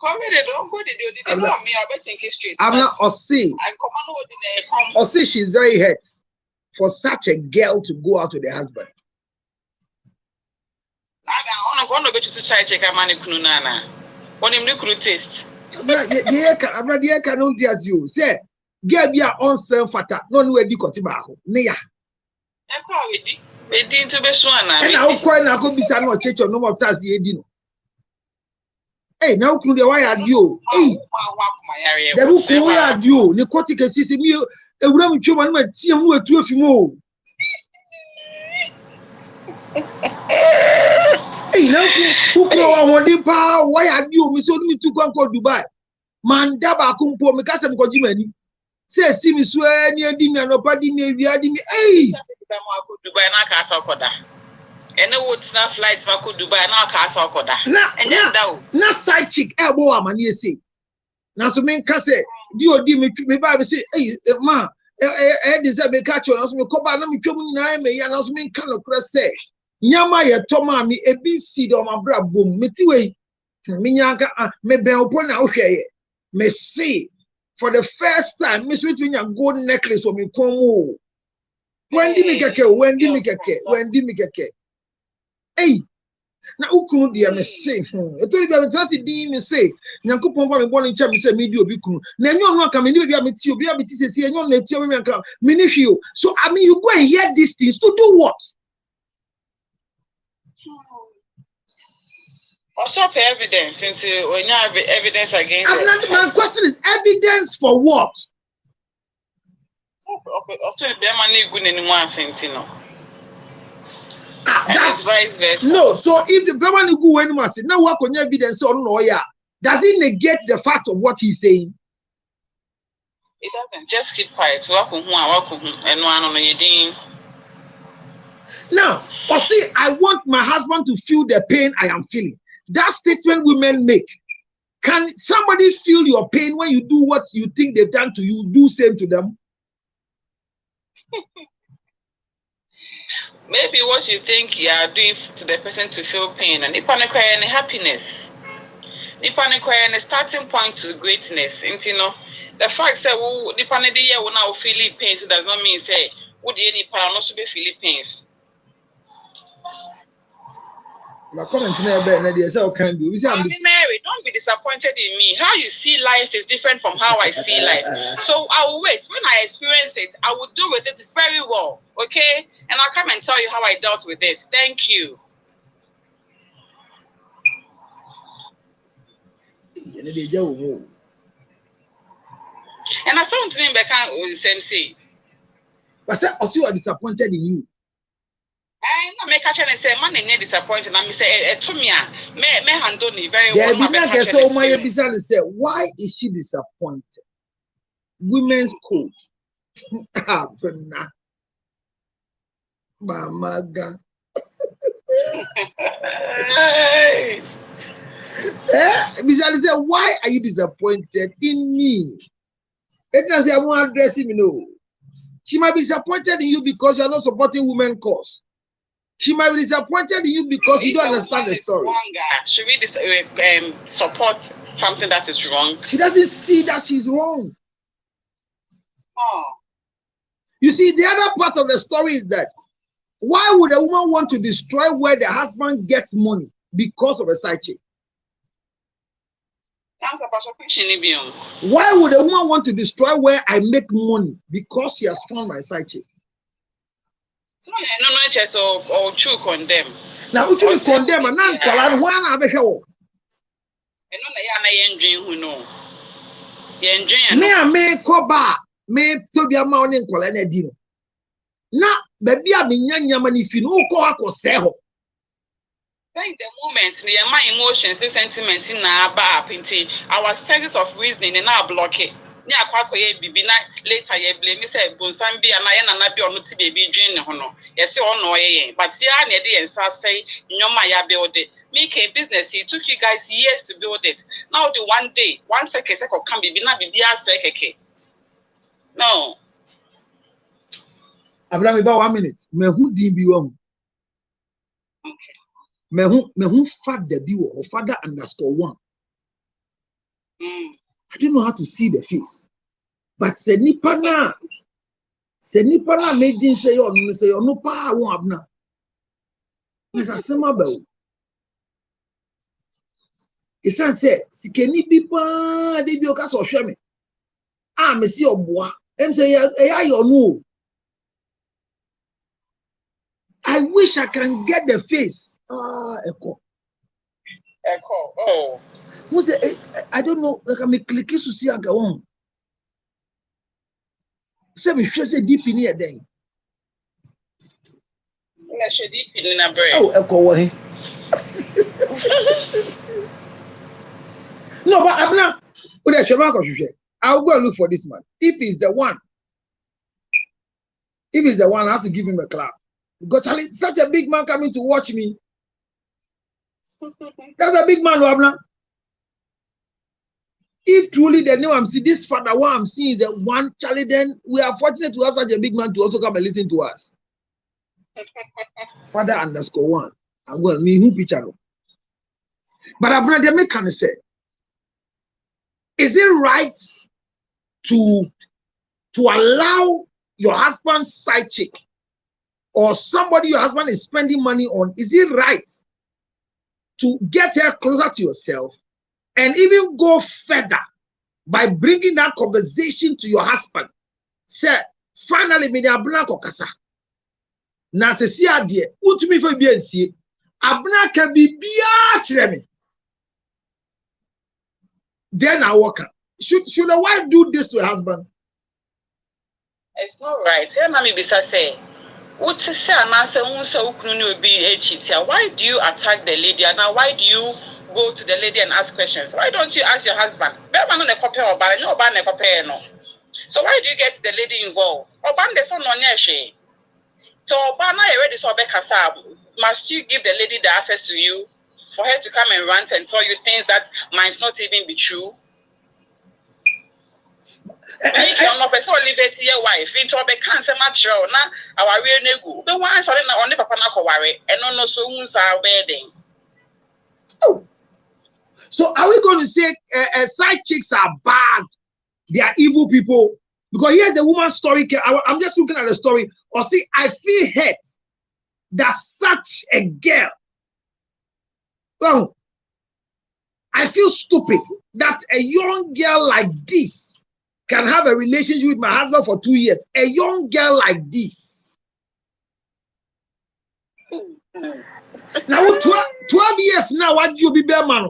Speaker 5: Comment the uncle did not me or think it's straight.
Speaker 1: I'm not Ossie. Ossie, she's very hurt for such a girl to go out with her husband.
Speaker 5: I'm going to go to Sidechicks. I'm going to nana. When him look taste.
Speaker 1: I'm not the can't as you say. Get me on self fata. No way di kotibaho. Neya.
Speaker 5: We did to be swan.
Speaker 1: And I'll call now go be no church or no more task ye dino. Hey, now could the wire you? Hey, the book wire you. The quartic assisting me a woman human might see him with 2 of you. Hey, now who want the power? Why are you? Me so me to go Dubai. Man, daba kumpo me kasa me kojimani. Say see me swear near dimi and opadi me we are dimi. Hey,
Speaker 5: Dubai na kasa koda. Any what's not flights ma Dubai na kasa koda. Na
Speaker 1: side chick elbow amani say. Na so me kase di me ba say hey man deserve me catch you na so me koba na me twemu nyina me ya na so me kan okra say. Nyama ye toma mi ebi seed o ma bra bom meti we me nyanka me ben opo na ohwe me see for the first time me sweet nya gold necklace for me komo wendi mi keke hey na ukunu dia me see etori bia me trust di me say nyankopon fa me born ncha me say me di obi kunu na enyo no aka me ni bia me ti obi abiti sesi enyo na ti o me aka me ni hwio. So I mean you go and hear these things to do what?
Speaker 5: Also, evidence into when you have evidence against.
Speaker 1: My question is evidence for what?
Speaker 5: Also, that's vice versa.
Speaker 1: No, so if the Beman go anymore, say now what can evidence on lawyer? Does it negate the fact of what he's saying?
Speaker 5: It doesn't. Just keep quiet.
Speaker 1: Now, but see, I want my husband to feel the pain I am feeling. That statement women make. Can somebody feel your pain when you do what you think they've done to you? Do same to them.
Speaker 5: Maybe what you think you are doing to the person to feel pain and if any happiness. If any starting point to greatness. And you know, the fact that the panel will now feel pain so does not mean say would any pan also be feeling pains.
Speaker 1: Comment never can do.
Speaker 5: Mary, don't be disappointed in me. How you see life is different from how I see life. So I will wait. When I experience it, I will deal with it very well. Okay? And I'll come and tell you how I dealt with it. Thank you. And I found to me back same say.
Speaker 1: But I also are disappointed in you.
Speaker 5: I make catch and say man and disappointed. And I say to me, me handle me very
Speaker 1: well.
Speaker 5: well.
Speaker 1: Yeah, so my business say, why is she disappointed? Women's code. Mamaga. Business say, why are you disappointed in me? It can say I won't address him, no. She might be disappointed in you because you're not supporting women cause. She might be disappointed in you because you don't understand the story.
Speaker 5: Should we support something that is wrong?
Speaker 1: She doesn't see that she's wrong.
Speaker 5: Oh.
Speaker 1: You see, the other part of the story is that why would a woman want to destroy where the husband gets money because of a side chick? Why would a woman want to destroy where I make money because she has found my side chick?
Speaker 5: No, true condemn.
Speaker 1: Now, you will condemn and not call out one of the show. Me and me coba me to be a morning call and a dinner. Now, baby, I mean, young man, if you know, go sell.
Speaker 5: Think the moment near my emotions, the sentiments in our bar, pinty, our senses of reasoning in our blockade. Nya kwako ye bibi na later ye blame me say bonsambi and I na bi onu ti baby dream hono. Yes, ono ye but here na dey ensa say nyoma ya build it. Make a business, it took you guys years to build it. Now the one day, 1 second come bibi na bibi a no.
Speaker 1: Abraham, about 1 minute. Me who did be wrong? Me who father be or father _1. I don't know how to see the face. But Senipana made him say, oh, no power abna. It's a summer bell. It's say, Sikeni pipa, they be a cast of shame. Ah, Monsieur Bois. Say, I no. I wish I can get the face. Echo.
Speaker 5: Oh.
Speaker 1: Who say, I don't know. Like I make click to see and go on. Say me say deep in here then.
Speaker 5: Deep in a brain.
Speaker 1: Oh, Echo. No, but I'm not. I'll go and look for this man. If he's the one, I have to give him a clap. Because such a big man coming to watch me. That's a big man, Wabna. If truly the name I'm seeing, this father, what I'm seeing is the one Charlie, then we are fortunate to have such a big man to also come and listen to us. Father _1. I will me who picture. But Abraham can say, is it right to allow your husband's side chick or somebody your husband is spending money on? Is it right to get her closer to yourself and even go further by bringing that conversation to your husband? Say, finally, me abuna kokasa. Na se si adie, utumi fe bi ansie. Abuna can be bia kire me. Then I walk. Should a wife do this to her husband?
Speaker 5: It's not right. Here na me bisa say, what to say na say unse ukunu obi echitia. Why do you attack the lady? And now why do you go to the lady and ask questions? Why don't you ask your husband? So why do you get the lady involved? So must you give the lady the access to you for her to come and rant and tell you things that might not even be true? Liberty your wife into a cancer material now our real nego. The ones are on the papa and no so wedding.
Speaker 1: Oh, so are we going to say side chicks are bad? They are evil people? Because here's the woman's story. I'm just looking at the story. Or see, I feel hurt that such a girl. Well, I feel stupid that a young girl like this can have a relationship with my husband for 2 years. A young girl like this. Now, 12 years now, what you be bear man?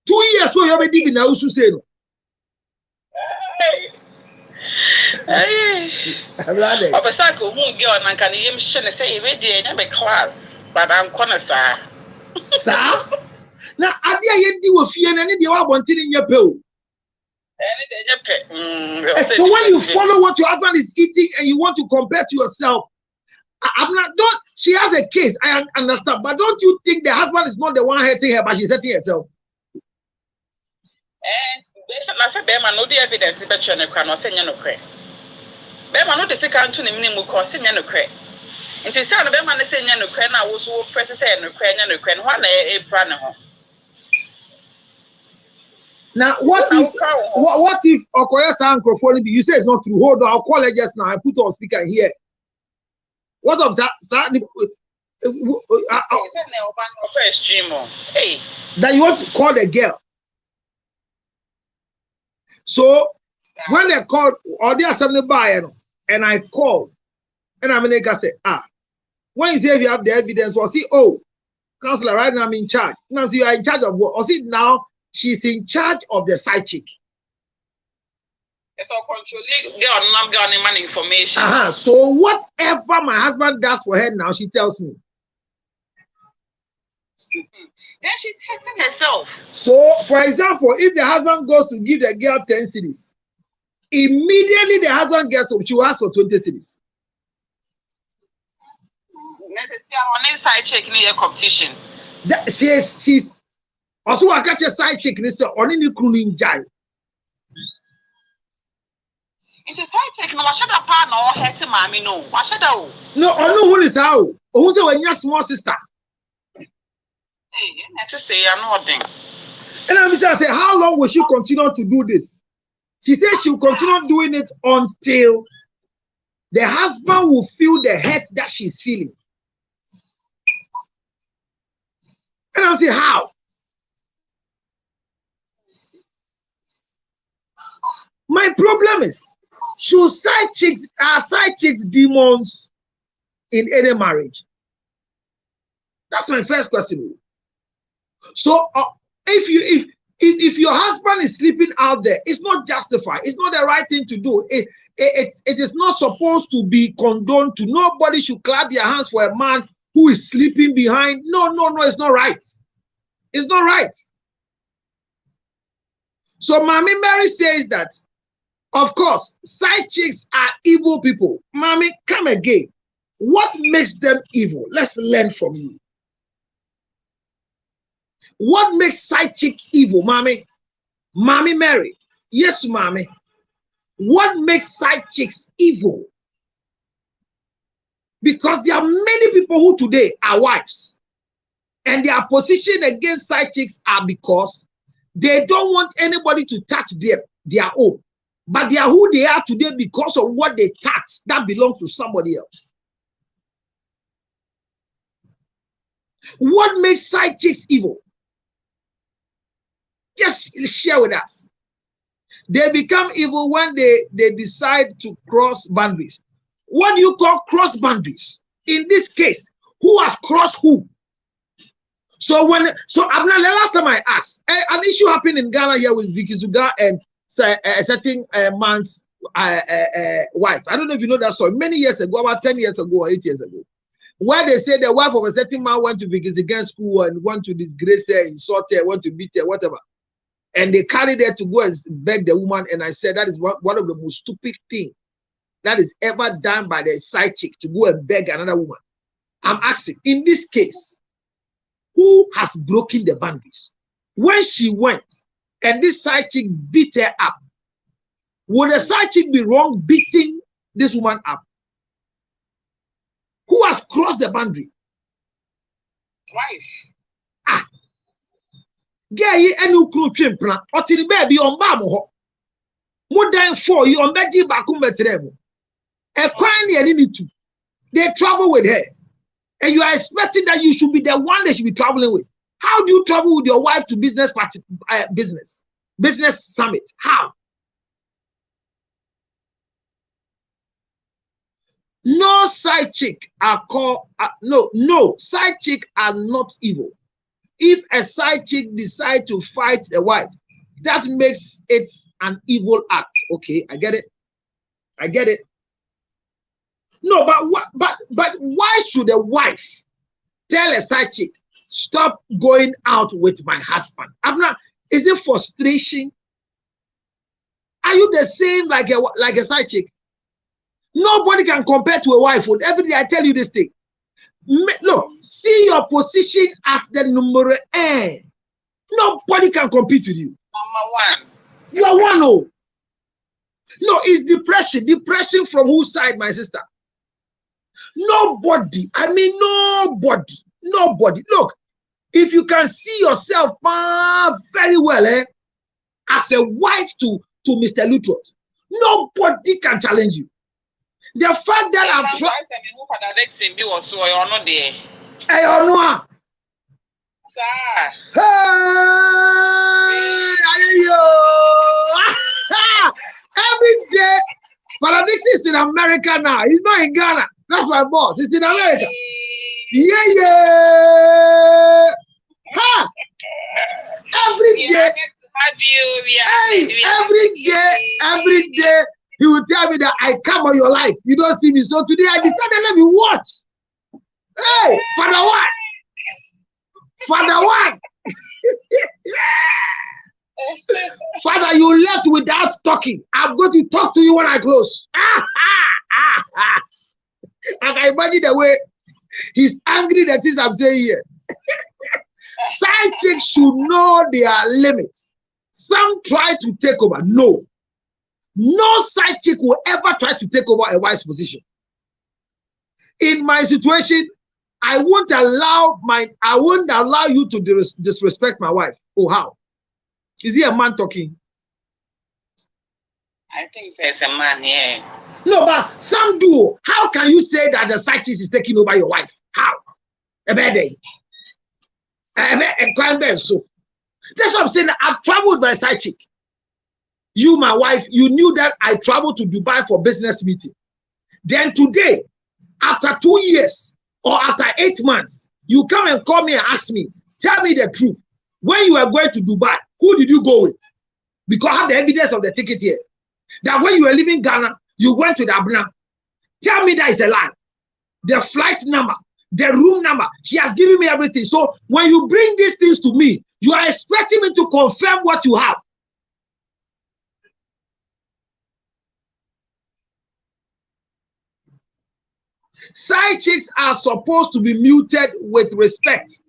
Speaker 1: 2 years, what you be doing now?
Speaker 5: Hey. Obasako who girl and can you say ready in class, but I'm gonna
Speaker 1: sir. Now, I did you with fear and any you are wanting in your pill. So when you follow what your husband is eating and you want to compare to yourself, I'm not. Don't. She has a case. I understand, but don't you think the husband is not the one hurting her, but she's hurting herself?
Speaker 5: I said, "Bema, no the evidence. The better no cry, no say no cry. Bema, no the second to name no cause no cry. And she said, Bema, say no cry. Now also press say no cry, no cry. One a plan home.
Speaker 1: Now, what if Okoye's uncle phone be? You say it's not true. Hold on, I'll call her just now. I put on speaker here. What of that?
Speaker 5: Hey,
Speaker 1: that you want to call the girl. So when they called, or they are something by and I called, and I'm going to say, when you say if you have the evidence, or see, oh, counselor, right now I'm in charge. Now, so you are in charge of what? Or see, now she's in charge of the side chick.
Speaker 5: It's all controlling girl, not getting money information.
Speaker 1: So whatever my husband does for her now, she tells me.
Speaker 5: Then she's hurting herself.
Speaker 1: So, for example, if the husband goes to give the girl 10 cedis, immediately the husband gets up, she will ask for 20 cedis.
Speaker 5: On side check near competition.
Speaker 1: She's also I catch a side check this on any crooning jai.
Speaker 5: It is side check no wash that part no hurt mommy no. Wash that oh.
Speaker 1: No, I know who is how. Who say when your small sister.
Speaker 5: Hey, sister, you're nothing.
Speaker 1: And I'm saying, how long will she continue to do this? She said she will continue doing it until the husband will feel the hurt that she's feeling. And I'm saying, how? My problem is, should side chicks demons in any marriage? That's my first question. So if your husband is sleeping out there, it's not justified. It's not the right thing to do. It is not supposed to be condoned. To nobody should clap your hands for a man who is sleeping behind. No, it's not right. It's not right. So Mommy Mary says that, of course, side chicks are evil people. Mommy, come again. What makes them evil? Let's learn from you. What makes side chick evil, Mommy? Mommy Mary. Yes, Mommy. What makes side chicks evil? Because there are many people who today are wives. And their position against side chicks are because they don't want anybody to touch their own. But they are who they are today because of what they touch that belongs to somebody else. What makes side chicks evil? Just share with us. They become evil when they decide to cross boundaries. What do you call cross boundaries? In this case, who has crossed who? So Abna, the last time I asked, an issue happened in Ghana here with Vicky Zuga and a certain man's wife. I don't know if you know that story. Many years ago, about 10 years ago or 8 years ago, where they said the wife of a certain man went to Vicky Zuga's school and went to disgrace her, insult her, went to beat her, whatever. And they carried her to go and beg the woman. And I said that is one of the most stupid things that is ever done by the side chick, to go and beg another woman. I'm asking, in this case, who has broken the boundaries? When she went and this side chick beat her up, would the side chick be wrong beating this woman up? Who has crossed the boundary?
Speaker 5: Wife.
Speaker 1: Gay and you crew chimpla, or till the baby on Bamo. More than 4 you on Betty Bakumbetremo. A crime you need to. They travel with her. And you are expecting that you should be the one they should be traveling with. How do you travel with your wife to business summit? How? No side chick are called no side chick are not evil. If a side chick decide to fight a wife, that makes it an evil act. Okay, I get it. I get it. No, but why should a wife tell a side chick, stop going out with my husband? I'm not. Is it frustration? Are you the same like a side chick? Nobody can compare to a wife. Every day I tell you this thing. Look, see your position as the number one. Nobody can compete with you.
Speaker 5: Number 1.
Speaker 1: You are one. Oh. No, it's depression. Depression from whose side, my sister? Nobody. I mean, nobody. Nobody. Look, if you can see yourself very well as a wife to Mr. Lutrot, nobody can challenge you. The fact that I've tried. Hey, every day, Father Dixon is in America now. He's not in Ghana. That's my boss. He's in America. Yeah. Ha! Every day. Hey, every day, he will tell me that I come on your life. You don't see me. So today I decided, let me watch. Hey, Father one. Father one. Father, you left without talking. I'm going to talk to you when I close. I can imagine the way he's angry that things I'm saying here. Side chicks should know their limits. Some try to take over. No. No side chick will ever try to take over a wife's position. In my situation, I won't allow you to disrespect my wife. Oh, how? Is he a man talking?
Speaker 5: I think there's a man here.
Speaker 1: No, but some do. How can you say that the side chick is taking over your wife? How? A bad day. So that's what I'm saying. I've traveled with my side chick. You, my wife, you knew that I traveled to Dubai for business meeting. Then today, after 2 years or after 8 months, you come and call me and ask me, tell me the truth. When you were going to Dubai, who did you go with? Because I have the evidence of the ticket here. That when you were leaving Ghana, you went to the Abuna. Tell me that is a lie. The flight number, the room number, she has given me everything. So when you bring these things to me, you are expecting me to confirm what you have. Side chicks are supposed to be muted with respect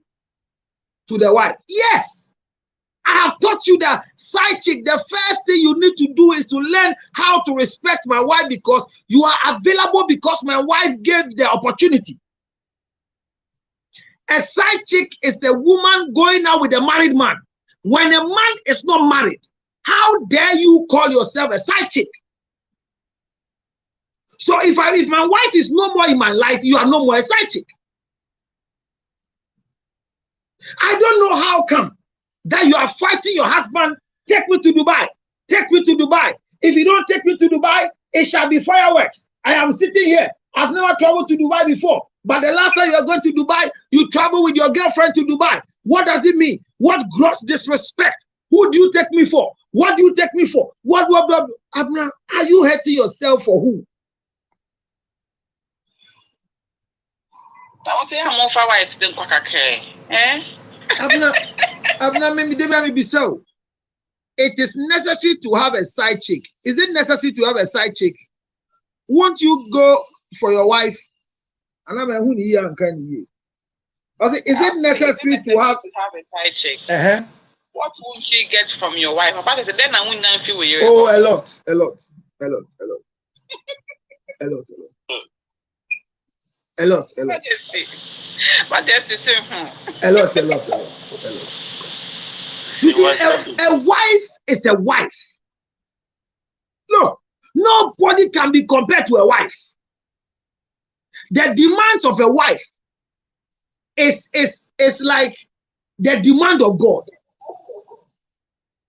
Speaker 1: to the wife. Yes, I have taught you that side chick, the first thing you need to do is to learn how to respect my wife because you are available because my wife gave the opportunity. A side chick is the woman going out with a married man. When a man is not married, how dare you call yourself a side chick? So if my wife is no more in my life, you are no more a side chick. I don't know how come that you are fighting your husband, take me to Dubai, take me to Dubai. If you don't take me to Dubai, it shall be fireworks. I am sitting here. I've never traveled to Dubai before. But the last time you are going to Dubai, you travel with your girlfriend to Dubai. What does it mean? What gross disrespect? Who do you take me for? What do you take me for? What? Abna, are you hurting yourself for who?
Speaker 5: I was saying I'm on fire. It's the quacker. Eh?
Speaker 1: Abna, maybe be so. It is necessary to have a side chick. Is it necessary to have a side chick? Won't you go for your wife? And I'm a honey and can you? Is it necessary to have
Speaker 5: a side chick? What would she get from your wife? Then I wouldn't feel with you.
Speaker 1: Oh, a lot. A lot.
Speaker 5: Majesty.
Speaker 1: A lot. You see, a wife is a wife. Look, nobody can be compared to a wife. The demands of a wife is like the demand of God.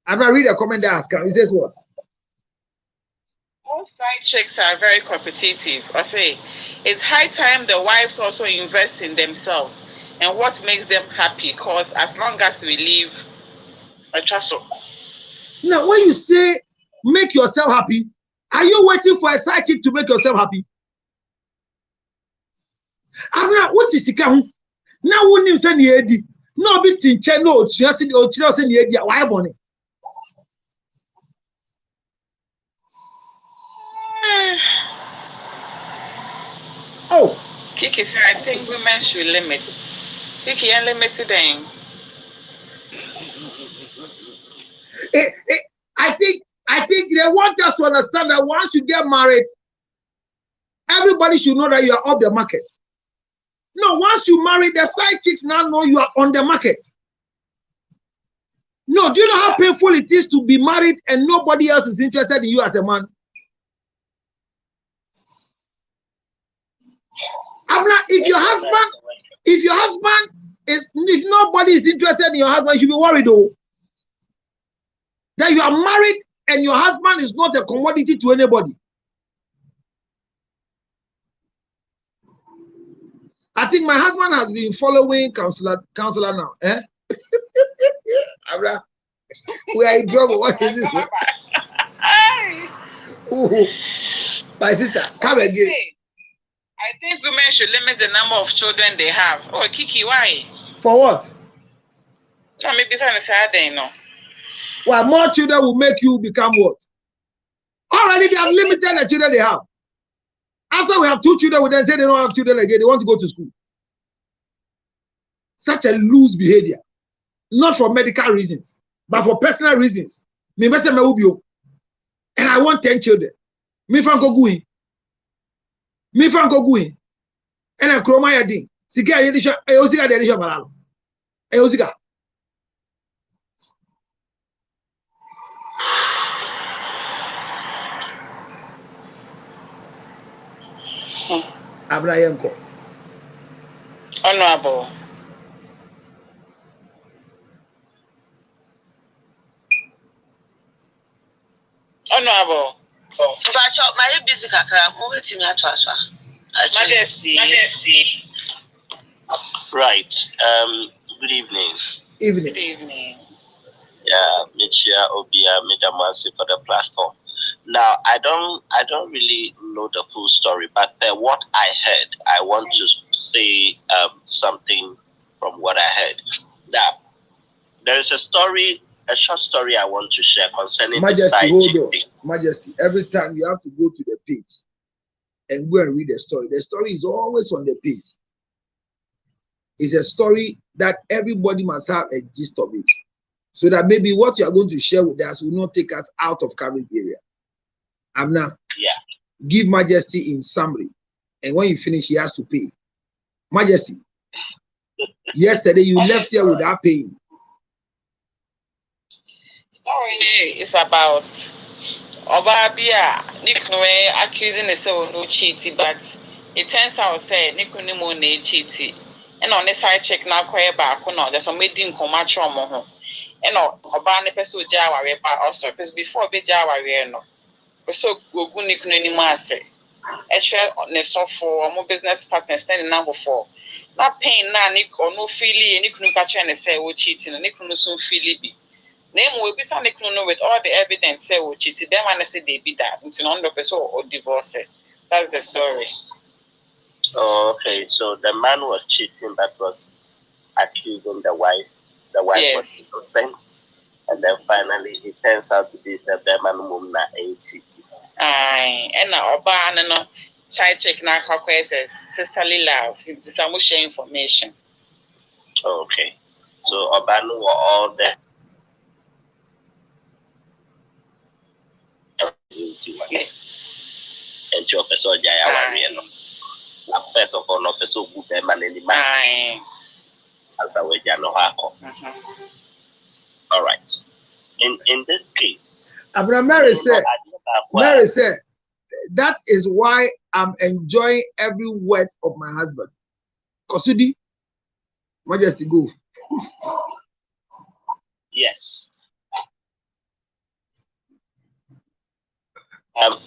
Speaker 1: I'm going to read a comment that has come. It says what?
Speaker 5: Most side chicks are very competitive. I say, it's high time the wives also invest in themselves and what makes them happy. Because as long as we live, I trust so.
Speaker 1: Now, when you say make yourself happy, Are you waiting for a side chick to make yourself happy? Abra, what is Sika? Now, wouldn't you send the Eddie? No, bit in channel, just in the Eddie. Why, Bonnie? Oh,
Speaker 5: Kiki said, I think women should limit. Kiki, unlimited thing.
Speaker 1: I think they want us to understand that once you get married, everybody should know that you are off the market. No, once you marry, the side chicks now know you are on the market. No, do you know how painful it is to be married and nobody else is interested in you as a man? If nobody is interested in your husband, you should be worried though. That you are married and your husband is not a commodity to anybody. I think my husband has been following counselor now. Eh? We are in trouble. What is this? Ooh, my sister, come again.
Speaker 5: I think women should limit the number of children they have. Oh, Kiki, why?
Speaker 1: For what?
Speaker 5: No, maybe it's on a Saturday, no.
Speaker 1: Well, more children will make you become what? Already they have limited the children they have. After we have 2 children, we then say they don't have children again. They want to go to school. Such a loose behavior. Not for medical reasons, but for personal reasons. And I want 10 children. Me fanko going. And I chroma yadi. Sika yadisha. Ayosika yadisha malalo. Ayosika. Abrayenko.
Speaker 5: Honorable. Honorable.
Speaker 6: My busy
Speaker 5: Majesty.
Speaker 6: Right. Good evening.
Speaker 5: Good evening.
Speaker 6: Yeah, Michia Obia Midamasi for the platform. Now I don't really know the full story, but what I heard, I want to say something from what I heard. Now there is a short story I want to share concerning
Speaker 1: Majesty,
Speaker 6: the
Speaker 1: hold on.
Speaker 6: thing.
Speaker 1: Majesty, every time you have to go to the page and go and read the story. The story is always on the page. It's a story that everybody must have a gist of it. So that maybe what you are going to share with us will not take us out of coverage area. Amna, give Majesty in summary. And when you finish, he has to pay. Majesty, yesterday you left here without paying.
Speaker 5: Story is about Obabia Nikwe accusing the soul no cheaty, but it turns out say Nikunimo ne cheaty. And on the side check now quite back no, there's some meeting comatro moho. And Obani Peso Jawa also before be Jawa no. So go Nikunini Mase. A share on the soft for more business partners standing now for. Not paying na Nick or no feely and Nikunu catch and say we cheating and Nikunu soon feely be. Name will be something with all the evidence say we cheated them and I say they be that into non-person or divorce. That's the story.
Speaker 6: Oh, okay, so the man was cheating but was accusing the wife. The wife was innocent. And then finally it turns out to be the man who ain't cheating.
Speaker 5: Aye, and now Oba no Sidechicks now says sisterly love. It's some share information.
Speaker 6: Okay. So Oba knew all that. And your person Jaya. First of all, no person good man in the mass. As a way, all right. In this case,
Speaker 1: Abraham Mary said, that is why I'm enjoying every word of my husband. Kosudi, Majesty, go.
Speaker 6: Yes.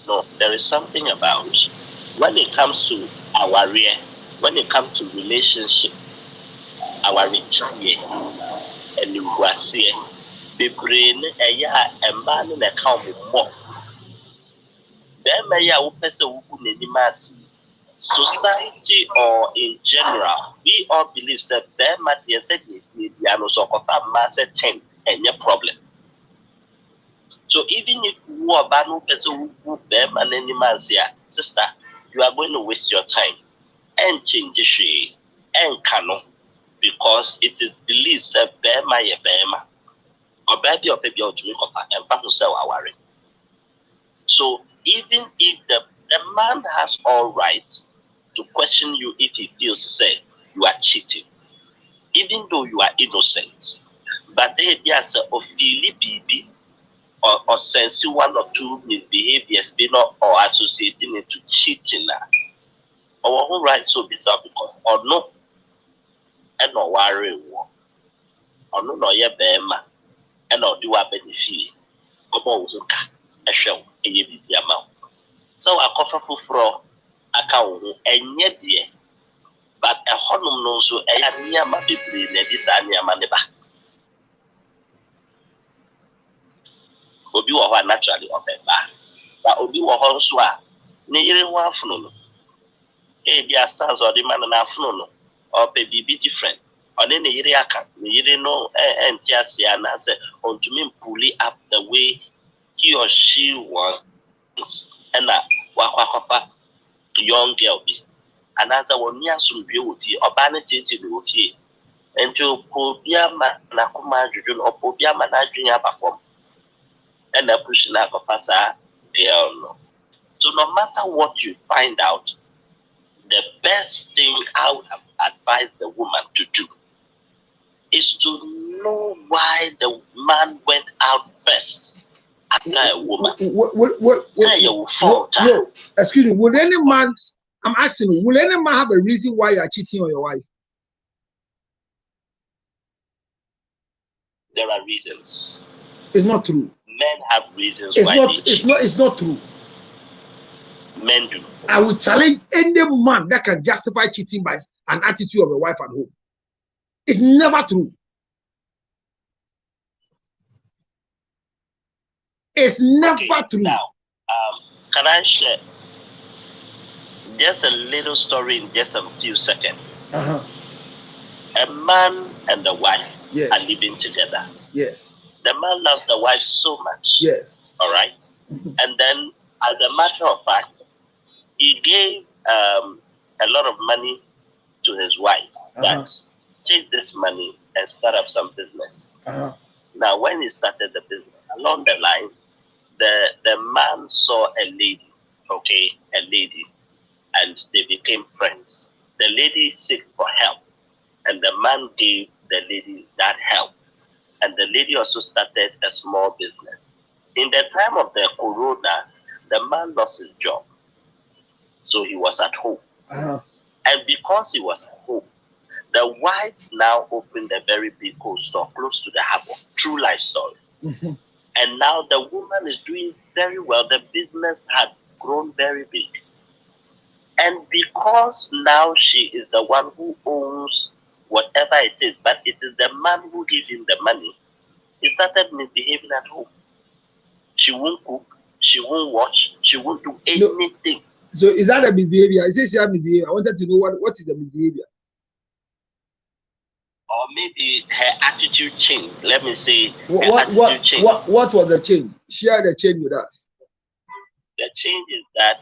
Speaker 6: No, there is something about when it comes to our rear, when it comes to relationship, our rich and you was here, the brain, a man in a count more. Society or in general, we all believe that there might be a certain any problem. So even if you are banu person who them and any man say, sister, you are going to waste your time and change the shade and canon because it is believed that Bema ye Bema or baby or baby or to make and family sell our worry. So even if the man has all right to question you if he feels say you are cheating, even though you are innocent, but they just or feel baby or sense one or two misbehaviors be not or associating it to cheating or who right so bizarre because or no and no worry or no yeah bema and or do a benefit or a show a ye amount. So I cover for account and yet dear, but a honum no so a near my baby this and near my neighbor. Obi wa naturally of a bar, but Obi wa honswa, near one funo. A dear stars or the man and afternoon, or baby be different. On any area, you know, and just and answer on to me pulley up the way he or she wants, and a waka young girl be. Another one near some beauty or vanity to the fee, and to Pobiama Nakuma Jujun or Pobiama Najun perform. And a pushing up a passer, they all know. So no matter what you find out, the best thing I would advise the woman to do is to know why the man went out first after a woman. Say you fault.
Speaker 1: Excuse me, will any man, I'm asking you, will any man have a reason why you are cheating on your wife?
Speaker 6: There are reasons.
Speaker 1: It's not true.
Speaker 6: Men have reasons
Speaker 1: it's
Speaker 6: why
Speaker 1: not,
Speaker 6: they cheat.
Speaker 1: it's not true.
Speaker 6: Men do.
Speaker 1: I will challenge any man that can justify cheating by an attitude of a wife at home. It's never true. It's never true.
Speaker 6: Now, can I share just a little story in just a few seconds? A man and a wife are living together.
Speaker 1: Yes.
Speaker 6: The man loves the wife so much.
Speaker 1: Yes.
Speaker 6: All right. And then, as a matter of fact, he gave a lot of money to his wife that take this money and start up some business. Now, when he started the business, along the line, the man saw a lady, and they became friends. The lady sought for help, and the man gave the lady that help. And the lady also started a small business. In the time of the corona, the man lost his job. So he was at home. And because he was at home, the wife now opened a very big cold store close to the harbor. True life story. And now the woman is doing very well. The business had grown very big. And because now she is the one who owns whatever it is, but it is the man who gives him the money, he started misbehaving at home. She won't cook, she won't watch, she won't do anything.
Speaker 1: So is that a misbehavior? Is she a misbehavior? I wanted to know what is the misbehavior?
Speaker 6: Or maybe her attitude changed. Let me say
Speaker 1: what was the change? Share the change with us.
Speaker 6: The change is that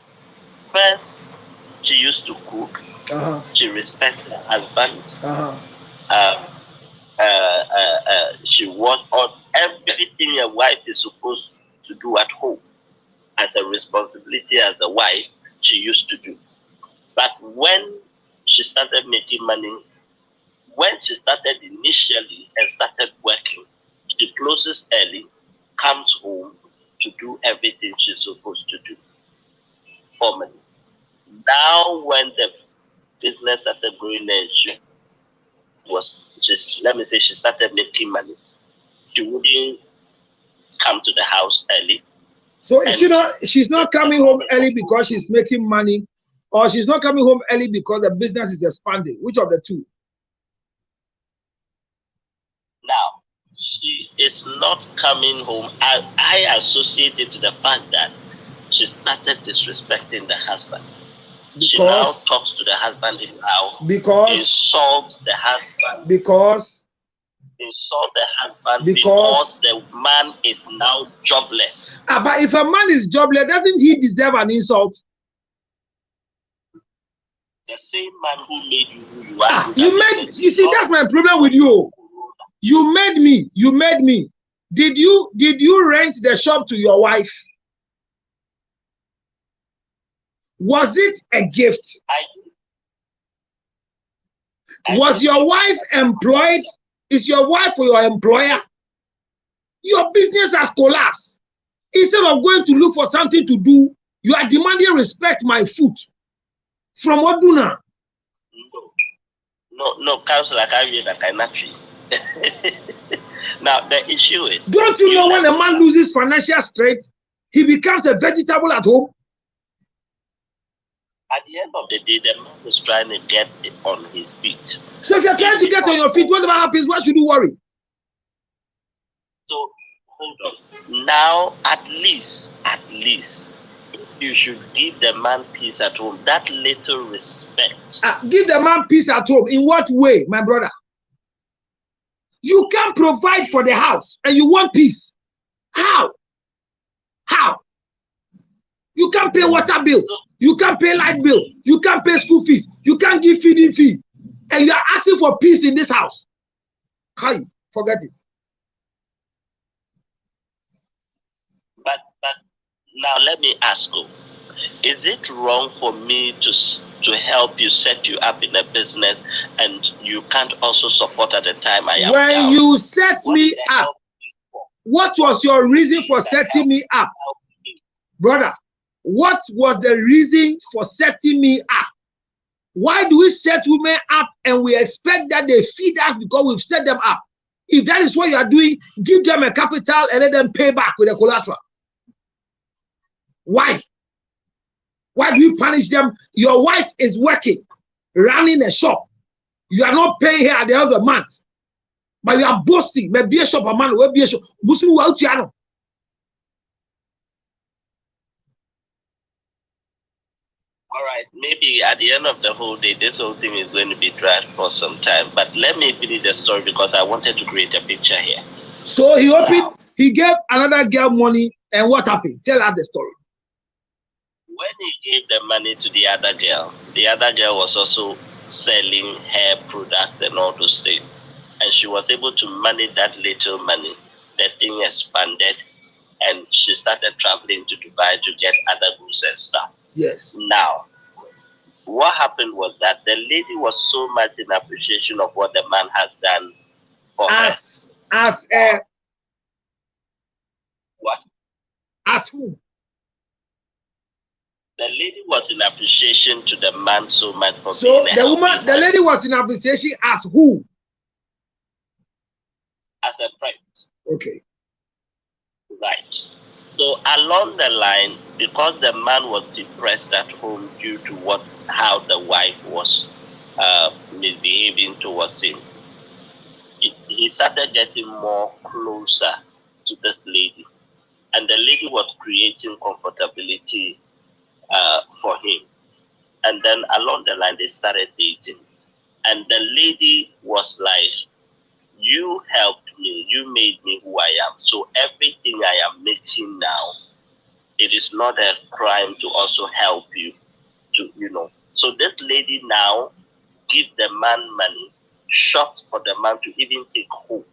Speaker 6: first she used to cook. She respects her husband. She was on everything a wife is supposed to do at home as a responsibility as a wife. She used to do. But when she started making money, when she started initially and started working, she closes early, comes home to do everything she's supposed to do for money. Now, when the business started growing, she started making money. She wouldn't come to the house early.
Speaker 1: So she's not coming home early because she's making money, or she's not coming home early because the business is expanding. Which of the two?
Speaker 6: Now, she is not coming home. I associate it to the fact that she started disrespecting the husband.
Speaker 1: Because
Speaker 6: she now talks to the husband in how insult the husband.
Speaker 1: Because
Speaker 6: the man is now jobless.
Speaker 1: But if a man is jobless, doesn't he deserve an insult?
Speaker 6: The same man who made you who you are.
Speaker 1: You see, that's my problem with you. You made me. Did you rent the shop to your wife? Was it a gift? Was your wife employed? Is your wife or your employer? Your business has collapsed. Instead of going to look for something to do, you are demanding respect my foot. From Oduna.
Speaker 6: No, Counselor, I can't hear that kind of thing. Now, the issue is...
Speaker 1: Don't you know when a man loses financial strength, he becomes a vegetable at home?
Speaker 6: At the end of the day, the man is trying to get on his feet.
Speaker 1: So if you're trying to get on your feet, whatever happens, why should you worry?
Speaker 6: So, hold on. Now, at least, you should give the man peace at home. That little respect.
Speaker 1: Give the man peace at home. In what way, my brother? You can't provide for the house and you want peace. How? You can't pay water bill. You can't pay light bill. You can't pay school fees. You can't give feeding fee. And you are asking for peace in this house. Kai, forget it.
Speaker 6: But now let me ask you, is it wrong for me to help you, set you up in a business, and you can't also support at the time I am
Speaker 1: when
Speaker 6: down?
Speaker 1: You set me up, what was your reason for setting me up? Brother, what was the reason for setting me up? Why do we set women up and we expect that they feed us because we've set them up? If that is what you are doing, give them a capital and let them pay back with a collateral. Why? Why do you punish them? Your wife is working, running a shop. You are not paying her at the end of the month. But you are boasting. Maybe a shop, a man, maybe a shop.
Speaker 6: All right, maybe at the end of the whole day, this whole thing is going to be dragged for some time. But let me finish the story because I wanted to create a picture here.
Speaker 1: So he gave another girl money, and what happened? Tell us the story.
Speaker 6: When he gave the money to the other girl was also selling hair products and all those things. And she was able to manage that little money. The thing expanded, and she started traveling to Dubai to get other goods and stuff.
Speaker 1: Yes.
Speaker 6: Now, what happened was that the lady was so much in appreciation of what the man has done for her. What?
Speaker 1: As who?
Speaker 6: The lady was in appreciation to the man so much for
Speaker 1: so the lady was in appreciation as who?
Speaker 6: As a friend.
Speaker 1: Okay.
Speaker 6: Right. So along the line, because the man was depressed at home due to how the wife was misbehaving towards him, he started getting more closer to this lady, and the lady was creating comfortability for him. And then along the line, they started dating, and the lady was like, "You helped me, you made me who I am. So everything I am making now, it is not a crime to also help you to. So this lady now gives the man money, shops for the man to even take home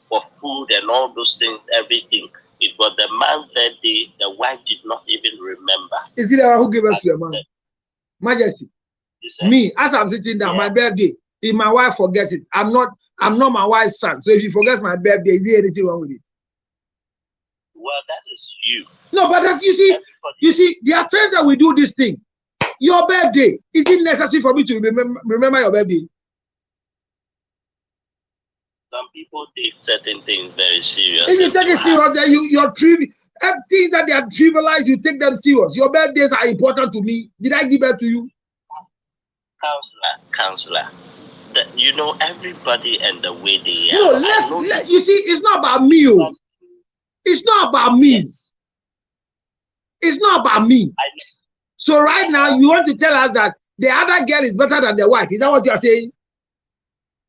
Speaker 6: for food and all those things, everything. It was the man's birthday. The wife did not even remember.
Speaker 1: Is it who gave it to the man? Majesty. Me, as I'm sitting down, my birthday. If my wife forgets it, I'm not my wife's son. So if he forgets my birthday, is there anything wrong with it?
Speaker 6: Well, that is you.
Speaker 1: No, but you see, there are times that we do this thing. Your birthday, is it necessary for me to remember your birthday?
Speaker 6: Some people take certain things very serious.
Speaker 1: If you take it serious, then things that they are trivialized, you take them serious. Your birthdays are important to me. Did I give birth to you?
Speaker 6: Counselor. Everybody and the way they are.
Speaker 1: No, you see, it's not about me. It's not about me. It's not about me. So right now, you want to tell us that the other girl is better than the wife. Is that what you are saying?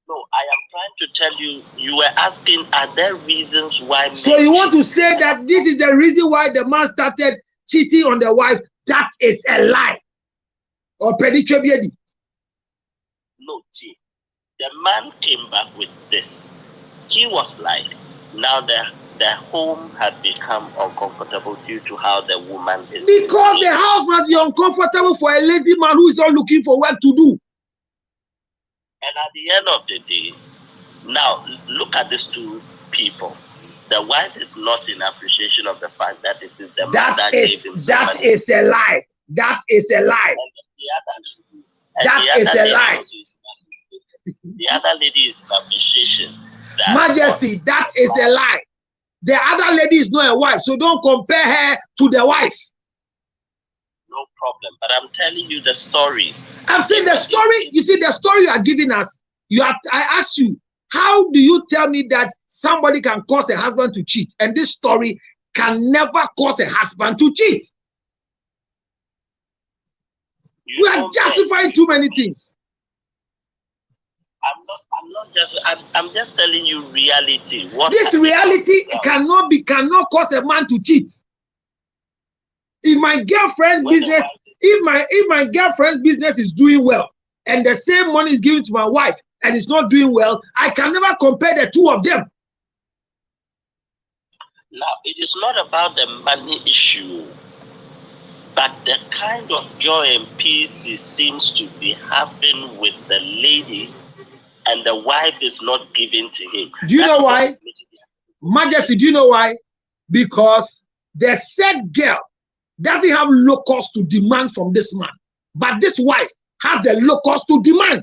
Speaker 6: No, I am trying to tell you, you were asking, are there reasons why...
Speaker 1: So you want to say that this is the reason why the man started cheating on the wife? That is a lie. Or pedicure.
Speaker 6: No, G. The man came back with this. He was like, now the home had become uncomfortable due to how the woman is.
Speaker 1: Because the house must be uncomfortable for a lazy man who is not looking for work to do.
Speaker 6: And at the end of the day, now look at these two people. The wife is not in appreciation of the fact that it is the man that gave him some money.
Speaker 1: That is a lie. That is a lie. That is a lie.
Speaker 6: The other lady is in appreciation.
Speaker 1: Majesty, that is a lie. The other lady is not a wife, so don't compare her to the wife.
Speaker 6: No problem, but I'm telling you the story.
Speaker 1: I'm saying the story. You see, the story you are giving us. I asked you, how do you tell me that somebody can cause a husband to cheat, and this story can never cause a husband to cheat? You are justifying too many things.
Speaker 6: I'm just telling you reality.
Speaker 1: This reality cannot cause a man to cheat. If my girlfriend's business, if my girlfriend's business is doing well, and the same money is given to my wife and it's not doing well, I can never compare the two of them.
Speaker 6: Now, it is not about the money issue, but the kind of joy and peace he seems to be having with the lady, and the wife is not giving to him.
Speaker 1: Do you know why? Majesty, do you know why? Because the said girl doesn't have locus to demand from this man, but this wife has the locus to demand.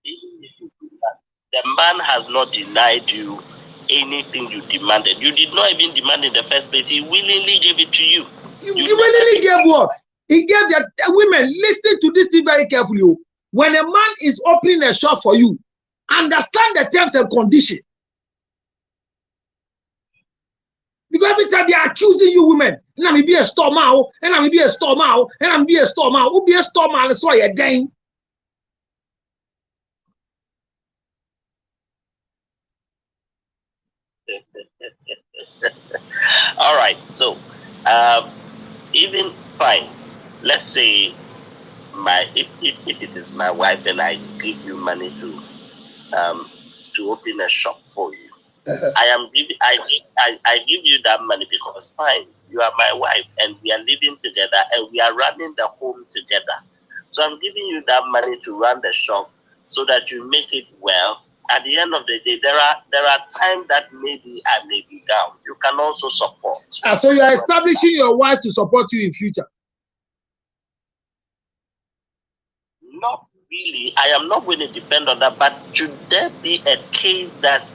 Speaker 6: The man has not denied you anything you demanded. You did not even demand in the first place. He willingly gave it to you.
Speaker 1: You willingly gave what? He gave that. Women, listen to this thing very carefully. When a man is opening a shop for you, understand the terms and conditions. Because every time they are accusing you women, and I'm be a store man, and I'm be a store man, and I'm be a store man, who be a store man, so you're dying.
Speaker 6: All right, so even fine, let's say if it is my wife and I give you money to open a shop for you, I give you that money because fine, you are my wife and we are living together and we are running the home together. So I'm giving you that money to run the shop so that you make it well. At the end of the day, there are times that maybe I may be down. You can also support.
Speaker 1: So you are establishing your wife to support you in future.
Speaker 6: Not really. I am not going to depend on that. But should there be a case that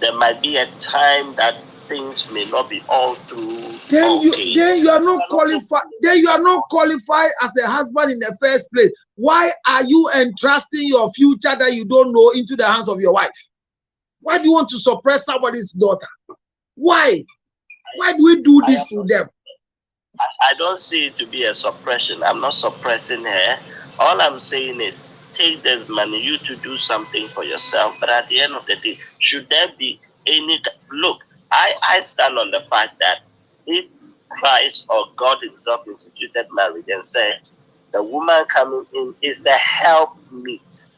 Speaker 6: there might be a time that things may not be all too okay?
Speaker 1: Then you are not qualified. Then you are not qualified as a husband in the first place. Why are you entrusting your future that you don't know into the hands of your wife? Why do you want to suppress somebody's daughter? Why? Why do we do this to them?
Speaker 6: I don't see it to be a suppression. I'm not suppressing her. All I'm saying is take this money, you to do something for yourself. But at the end of the day, should there be any... Look, I stand on the fact that if Christ or God himself instituted marriage and said, the woman coming in is a helpmeet,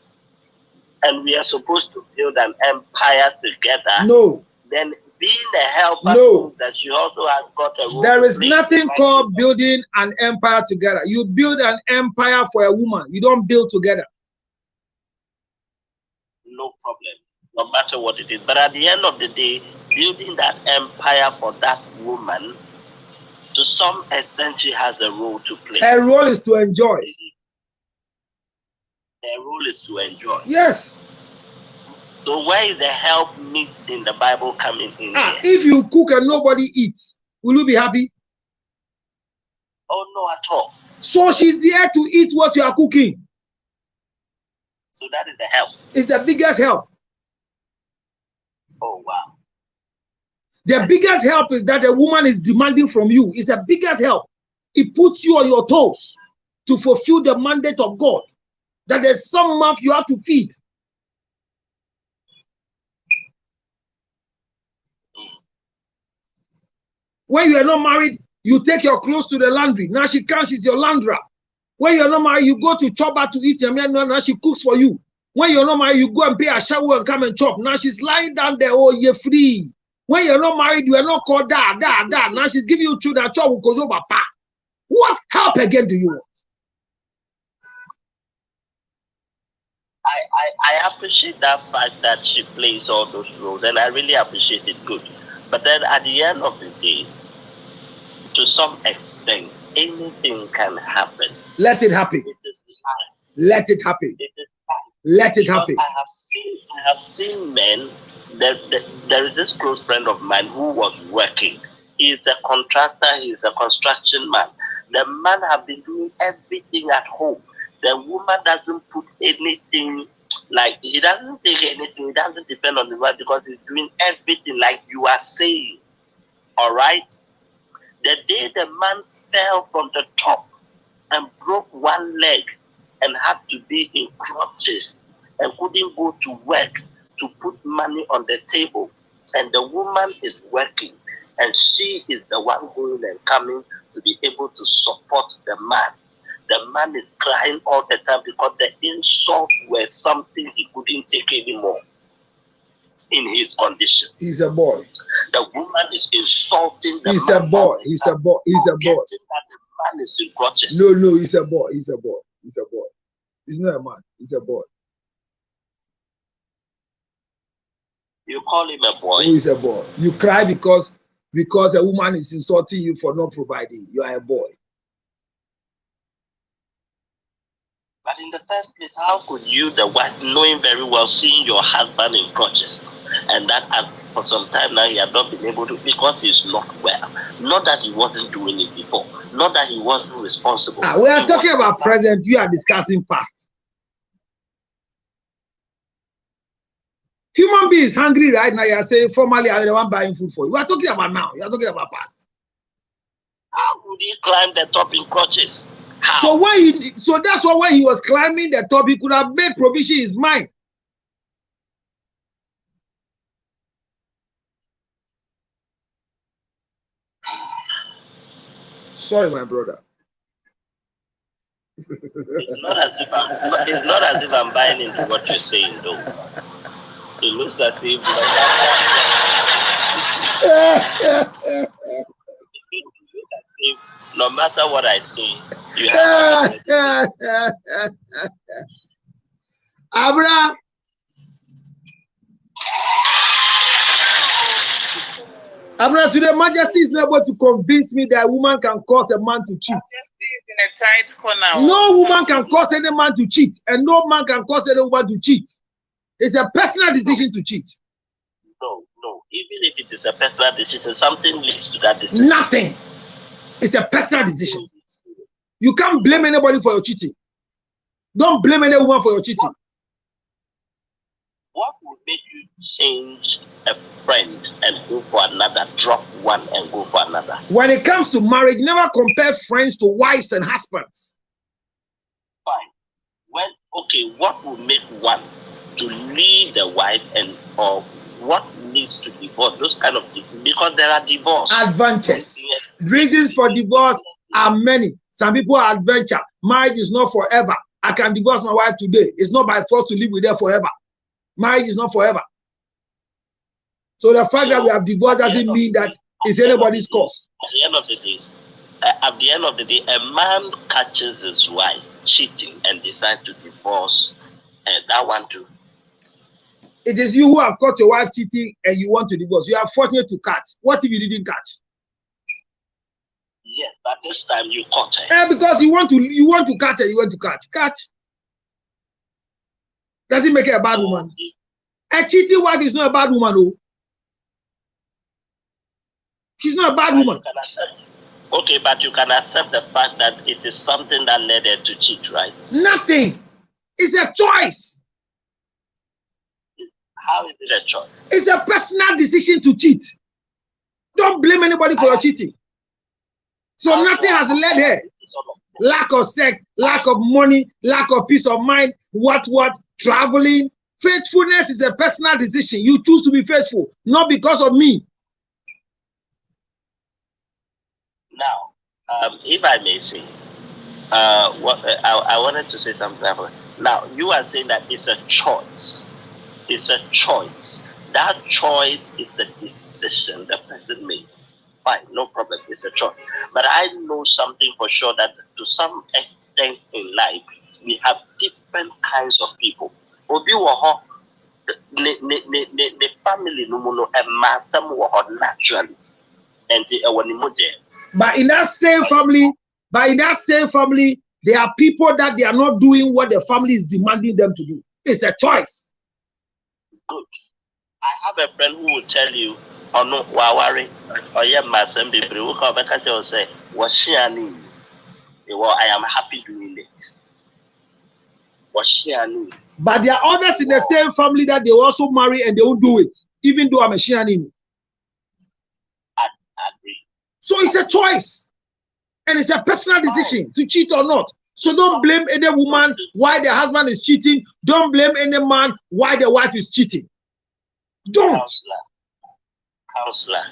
Speaker 6: and we are supposed to build an empire together.
Speaker 1: No.
Speaker 6: Then being a helper,
Speaker 1: no,
Speaker 6: that you also have got a role.
Speaker 1: There is nothing called building an empire together. You build an empire for a woman. You don't build together.
Speaker 6: No problem, no matter what it is. But at the end of the day, building that empire for that woman, to some extent, she has a role to play.
Speaker 1: Her role is to enjoy.
Speaker 6: Her role is to enjoy.
Speaker 1: Yes.
Speaker 6: So where is the help meet in the Bible coming in here?
Speaker 1: If you cook and nobody eats, will you be happy?
Speaker 6: Oh, no, at all.
Speaker 1: So she's there to eat what you are cooking.
Speaker 6: So that is the help.
Speaker 1: It's the biggest help.
Speaker 6: Oh, wow.
Speaker 1: The biggest help is that a woman is demanding from you. It's the biggest help. It puts you on your toes to fulfill the mandate of God. That there's some month you have to feed. When you are not married, you take your clothes to the laundry. Now she comes, she's your launderer. When you're not married, you go to Choba to eat. Now she cooks for you. When you're not married, you go and pay a shower and come and chop. Now she's lying down there, oh, you're free. When you're not married, you are not called dad. Now she's giving you children. What help again do you want?
Speaker 6: I appreciate that fact that she plays all those roles, and I really appreciate it. Good. But then at the end of the day, to some extent, anything can happen.
Speaker 1: Let it happen.
Speaker 6: It is
Speaker 1: Let it happen.
Speaker 6: It is
Speaker 1: Let it happen.
Speaker 6: I have seen men. There is this close friend of mine who was working. He's a contractor. He's a construction man. The man have been doing everything at home. The woman doesn't put anything, like he doesn't take anything. He doesn't depend on the wife because he's doing everything like you are saying. All right. The day the man fell from the top and broke one leg and had to be in crutches and couldn't go to work to put money on the table, and the woman is working and she is the one going and coming to be able to support the man. The man is crying all the time because the insults were something he couldn't take anymore in his condition.
Speaker 1: He's a boy.
Speaker 6: The woman is insulting the
Speaker 1: He's
Speaker 6: man.
Speaker 1: A boy. He's a boy. He's a boy.
Speaker 6: That the man is in crutches.
Speaker 1: No, he's a boy. He's a boy. He's a boy. He's not a man. He's a boy.
Speaker 6: You call him a boy?
Speaker 1: Who is a boy? You cry because a woman is insulting you for not providing. You are a boy.
Speaker 6: But in the first place, how could you, the wife, knowing very well, seeing your husband in crutches, and that for some time now he had not been able to because he's not well. Not that he wasn't doing it before. Not that he wasn't responsible.
Speaker 1: We are talking about present. You are discussing past. Human beings hungry right now. You are saying formerly I'm the one buying food for you. We are talking about now. You are talking about past.
Speaker 6: How would he climb the top in crutches? How?
Speaker 1: So that's why when he was climbing the top, he could have made provision in his mind. Sorry, my brother.
Speaker 6: It's not as if I'm buying into what you're saying, though. It looks as if no matter what I say, you have
Speaker 1: Abra. Abra, today Majesty is not able to convince me that a woman can cause a man to cheat.
Speaker 5: In a tight corner.
Speaker 1: No woman can cause any man to cheat, and no man can cause any woman to cheat. It's a personal decision to cheat.
Speaker 6: No. Even if it is a personal decision, something leads to that decision.
Speaker 1: Nothing. It's a personal decision. You can't blame anybody for your cheating. Don't blame any woman for your cheating.
Speaker 6: What would make you change a friend and go for another, drop one and go for another?
Speaker 1: When it comes to marriage, never compare friends to wives and husbands.
Speaker 6: Fine. What would make one to leave the wife or what leads to divorce? Those kind of, because there are divorce.
Speaker 1: Adventures. Reasons for divorce are many. Some people are adventure. Marriage is not forever. I can divorce my wife today. It's not by force to live with her forever. Marriage is not forever. So the fact that we have divorced doesn't mean that it's anybody's cause.
Speaker 6: At the end of the day, a man catches his wife cheating and decides to divorce, and that one too.
Speaker 1: It is you who have caught your wife cheating and you want to divorce. You are fortunate to catch. What if you didn't catch?
Speaker 6: Yes, but this time you caught her.
Speaker 1: Because you want to catch her. You want to catch. Does it make her a bad woman? A cheating wife is not a bad woman, though. She's not a bad woman.
Speaker 6: Okay, but you can accept the fact that it is something that led her to cheat, right?
Speaker 1: Nothing. It's a choice.
Speaker 6: How is it a choice?
Speaker 1: It's a personal decision to cheat. Don't blame anybody for your cheating. So nothing has led her. Lack of sex, lack of money, lack of peace of mind, what, traveling. Faithfulness is a personal decision. You choose to be faithful, not because of me.
Speaker 6: Now, if I may say, what I wanted to say something. Now, you are saying that it's a choice. It's a choice. That choice is a decision the person made. Fine, no problem. It's a choice. But I know something for sure that to some extent in life, we have different kinds of people. Obi woho, the family no mono and masam woho naturally, and the
Speaker 1: But in that same family, there are people that they are not doing what the family is demanding them to do. It's a choice.
Speaker 6: Good. I have a friend who will tell you, "Oh no, worry, or yeah, masam be brave." Who come back and say, "Was she ani? Well, I am happy doing it." Was she ani?
Speaker 1: But there are others in the same family that they also marry and they won't do it, even though I'm a shianini.
Speaker 6: I agree.
Speaker 1: So it's a choice, and it's a personal decision to cheat or not. So don't blame any woman why the husband is cheating. Don't blame any man why the wife is cheating. Don't.
Speaker 6: Counselor,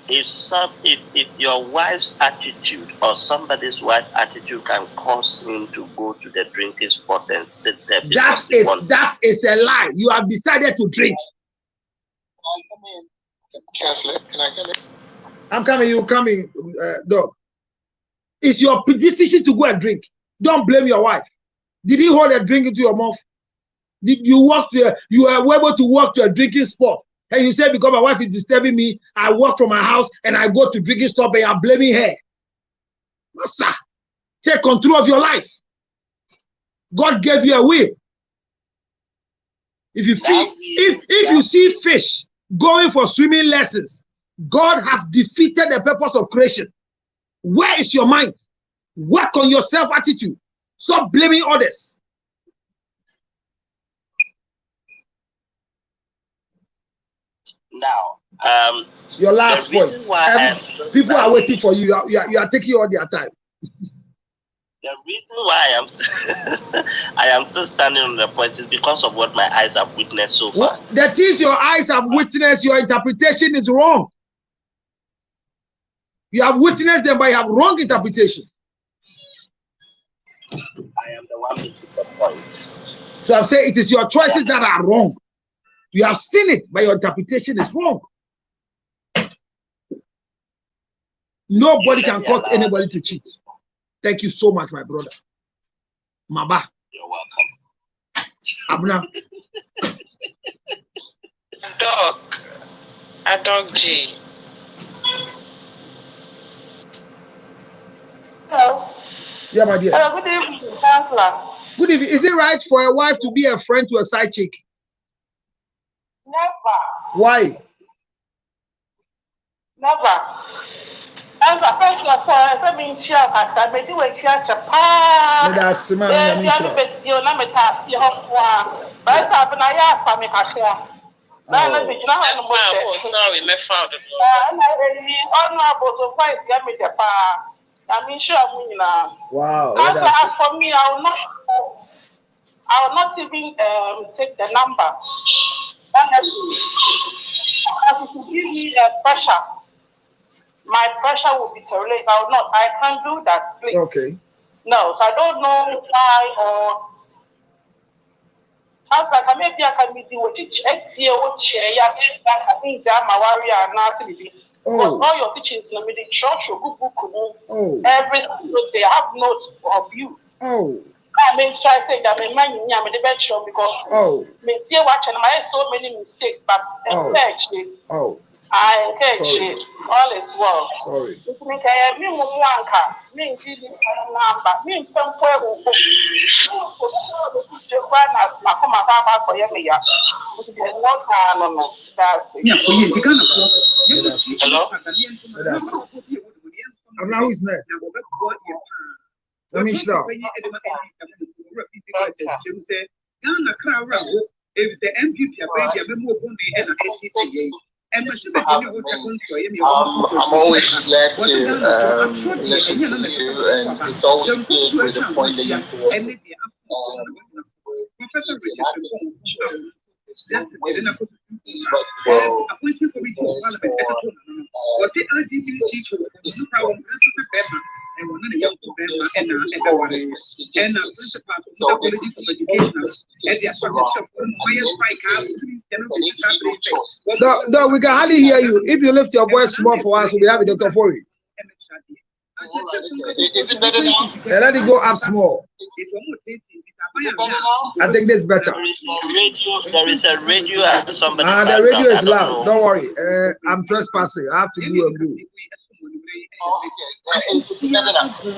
Speaker 6: if your wife's attitude or somebody's wife's attitude can cause him to go to the drinking spot and sit there,
Speaker 1: that is a lie. You have decided to drink.
Speaker 7: Counselor, can I come in?
Speaker 1: I'm coming. You coming, dog? It's your decision to go and drink. Don't blame your wife. Did he hold a drink into your mouth? Did you you were able to walk to a drinking spot? And you say, because my wife is disturbing me, I walk from my house and I go to drinking stop and you're blaming her. Master, take control of your life. God gave you a will. If you see fish going for swimming lessons, God has defeated the purpose of creation. Where is your mind? Work on your self-attitude. Stop blaming others.
Speaker 6: Now,
Speaker 1: your last point. People are waiting for you. You are taking all their time.
Speaker 6: The reason why I am still standing on the point is because of what my eyes have witnessed so far.
Speaker 1: Well, the things your eyes have witnessed, your interpretation is wrong. You have witnessed them, but you have wrong interpretation.
Speaker 6: I am the one making the point.
Speaker 1: So I'm saying it is your choices that are wrong. You have seen it, but your interpretation is wrong. Nobody can cause anybody to cheat. Thank you so much, my brother. Maba.
Speaker 6: You're welcome.
Speaker 1: Abuna.
Speaker 5: Dog G.
Speaker 8: Hello.
Speaker 1: Yeah, my dear.
Speaker 8: Hello, good evening, Counselor.
Speaker 1: Good evening. Is it right for a wife to be a friend to a side chick?
Speaker 8: Never.
Speaker 1: Why?
Speaker 8: Never. As a friend of ours, I mean, she has a baby when she has a pa.
Speaker 1: That's my name.
Speaker 8: But I have an idea for me.
Speaker 5: Sorry, me found it.
Speaker 8: Honorable, so why is me the pa? I mean, sure,
Speaker 1: wow.
Speaker 8: As for me, I will not even take the number. Honestly, if you give me a pressure, my pressure will be deteriorated. I will not. I can't do that, please.
Speaker 1: Okay.
Speaker 8: No, so I don't know why or. As like maybe I can be doing what chair, I think that my warrior not really. Because all your teachings in the church or book, every single day I have notes of you.
Speaker 1: Oh.
Speaker 8: I mean, try saying that my mind I'm the best show because me see watching I have so many mistakes, but actually, I encourage you. All is well.
Speaker 1: Sorry.
Speaker 6: Hello?
Speaker 1: I'm now who's next? Let me stop.
Speaker 6: I'm always glad to listen to you, and it's always good with the point that you brought.
Speaker 1: No, we can hardly hear you. If you lift your voice small for us, we'll be happy, Dr. Fori.
Speaker 6: Is it better now?
Speaker 1: Let it go up small. I think this is better.
Speaker 6: There is a radio and somebody.
Speaker 1: The radio is loud. Don't worry. I'm trespassing. I have to do a good.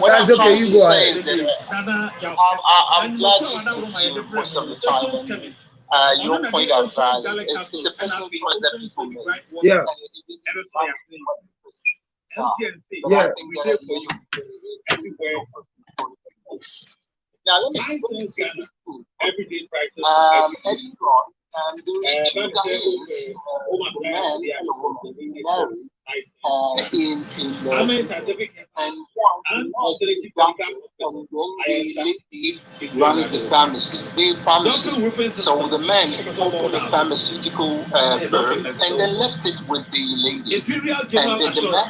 Speaker 1: That's okay. You go ahead.
Speaker 6: I'm glad to listen to you most of the time. Your point of value. It's a personal choice that people make.
Speaker 1: Yeah.
Speaker 6: Yeah. Now let me everyday prices. Runs the pharmacy. So the man opened the pharmaceutical firm and then left it with the lady. And then the man is not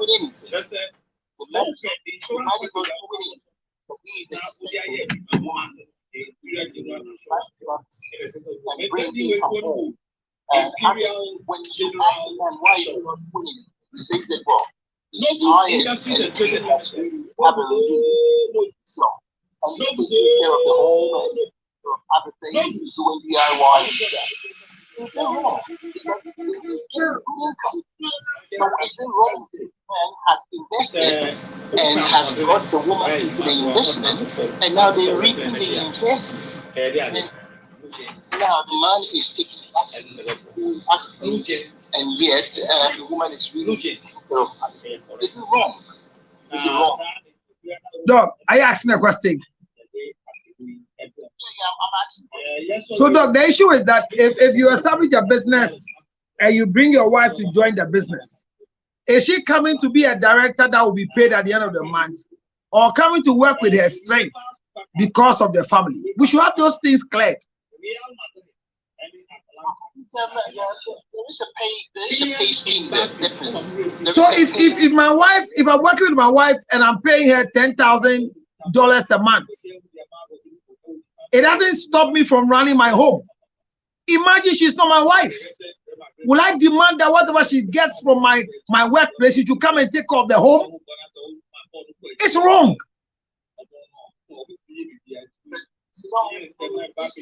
Speaker 6: doing anything. The man is not doing anything. He's bringing from home. And when you ask the man why he's not doing it, he says that, well, he's tired and he has to have a routine. So, and he's taking care of the home and other things, he's doing DIY and stuff. So is it wrong if the man has invested and has got the woman into the investment, and now they're reaping the investment? Now the man is taking action, and yet the woman is really taking care of it. Is it wrong? Is it wrong?
Speaker 1: Doc, are you asking a question? So, Doc, the issue is that if you establish a business and you bring your wife to join the business, is she coming to be a director that will be paid at the end of the month, or coming to work with her strength because of the family? We should have those things cleared.
Speaker 6: There is a pay scheme there, definitely.
Speaker 1: So if my wife, if I'm working with my wife and I'm paying her $10,000 a month, it doesn't stop me from running my home. Imagine she's not my wife. Will I demand that whatever she gets from my workplace, she should come and take off the home? It's wrong.
Speaker 6: This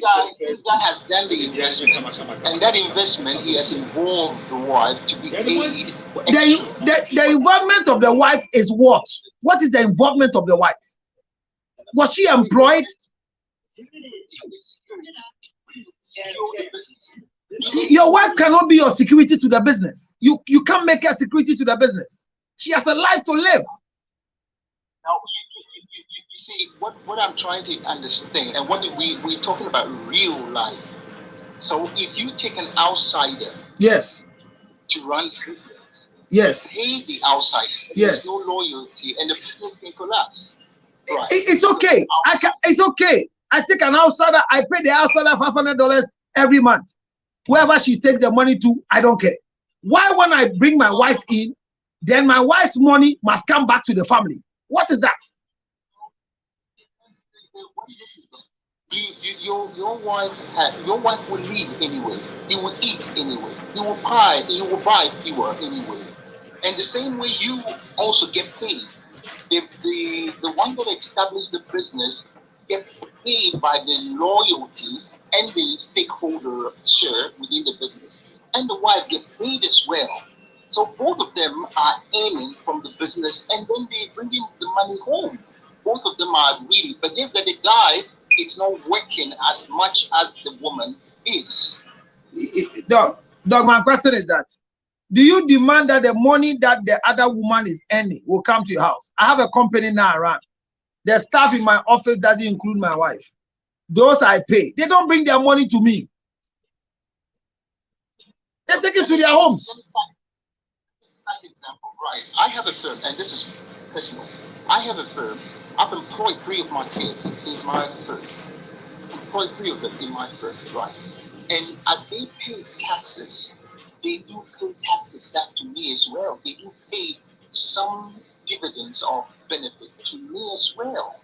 Speaker 6: guy has done the investment, and that investment he has involved the wife to be paid.
Speaker 1: The involvement of the wife is what? What is the involvement of the wife? Was she employed? Your wife cannot be your security to the business. You can't make her security to the business. She has a life to live.
Speaker 6: Now, you see, what I'm trying to understand, and what we're talking about real life. So if you take an outsider,
Speaker 1: yes,
Speaker 6: to run business,
Speaker 1: yes,
Speaker 6: pay the outsider,
Speaker 1: yes,
Speaker 6: there's no loyalty, and the business can collapse. Right.
Speaker 1: It's okay. It's okay. I take an outsider. I pay the outsider $500 every month. Wherever she takes the money to, I don't care. Why, when I bring my wife in, then my wife's money must come back to the family? What is that?
Speaker 6: Your wife will live anyway. You will eat anyway. You will buy fuel anyway. And the same way you also get paid. The one that established the business get paid by the loyalty and the stakeholder share within the business, and the wife get paid as well. So both of them are earning from the business, and then they bring in the money home. Both of them are really, but just that the guy is not working as much as the woman is.
Speaker 1: Doc, my question is that, do you demand that the money that the other woman is earning will come to your house? I have a company now around. The staff in my office doesn't include my wife. Those I pay. They don't bring their money to me. They take it to their homes.
Speaker 7: Side example, right? I have a firm, and this is personal. I have a firm. I've employed 3 of my kids in my firm. Employed 3 of them in my firm, right? And as they pay taxes, they do pay taxes back to me as well. They do pay some dividends or benefit to me as well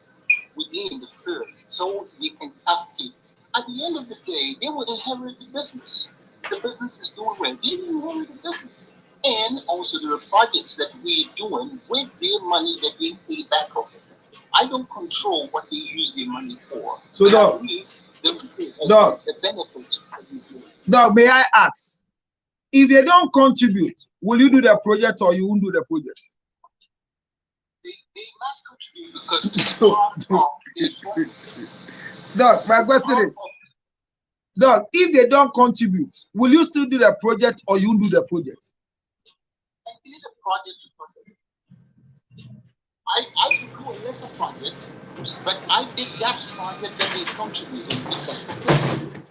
Speaker 7: within the firm, so we can upkeep. At the end of the day, they will inherit the business. The business is doing well. They will inherit the business. And also there are projects that we're doing with their money that we pay back of it. I don't control what they use their money for.
Speaker 1: So Doc,
Speaker 7: the benefit that we do.
Speaker 1: Doc, may I ask, if they don't contribute, will you do the project or you won't do the project?
Speaker 7: They must contribute because it's part of the
Speaker 1: Doc, my question is, Doc, if they don't contribute, will you still do the project or you won't do the project?
Speaker 7: I did a project because I could do a lesser project, but I did that project that they contributed because of it.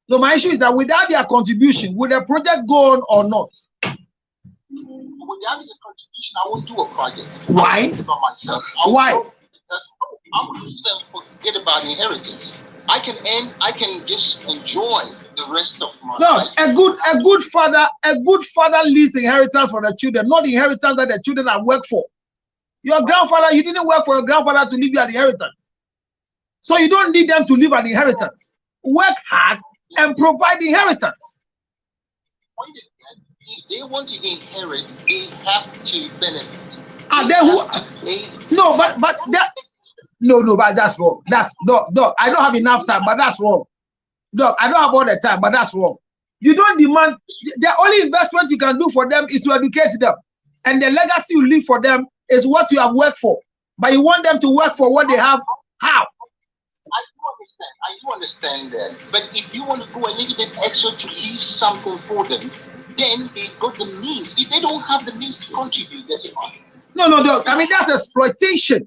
Speaker 1: No, my issue is that without their contribution, will the project go on or not?
Speaker 7: Without their contribution, I won't do a project.
Speaker 1: Why?
Speaker 7: About myself.
Speaker 1: Why?
Speaker 7: Because I would even forget about inheritance. I can just enjoy the rest of my life.
Speaker 1: A good father leaves inheritance for the children, not the inheritance that the children have worked for. Your grandfather, you didn't work for your grandfather to leave you an inheritance. So you don't need them to leave an inheritance. Work hard and provide inheritance.
Speaker 7: If they want to inherit, they have to benefit.
Speaker 1: No, but that's wrong. Doc, I don't have enough time, but that's wrong. Doc, I don't have all the time, but that's wrong. You don't demand. The only investment you can do for them is to educate them, and the legacy you leave for them is what you have worked for. But you want them to work for what they have. How?
Speaker 7: I do understand that. But if you want to go a little bit extra to leave something for them, then they got the means. If they don't have the means to contribute, that's fine.
Speaker 1: No, Doc. I mean, that's exploitation.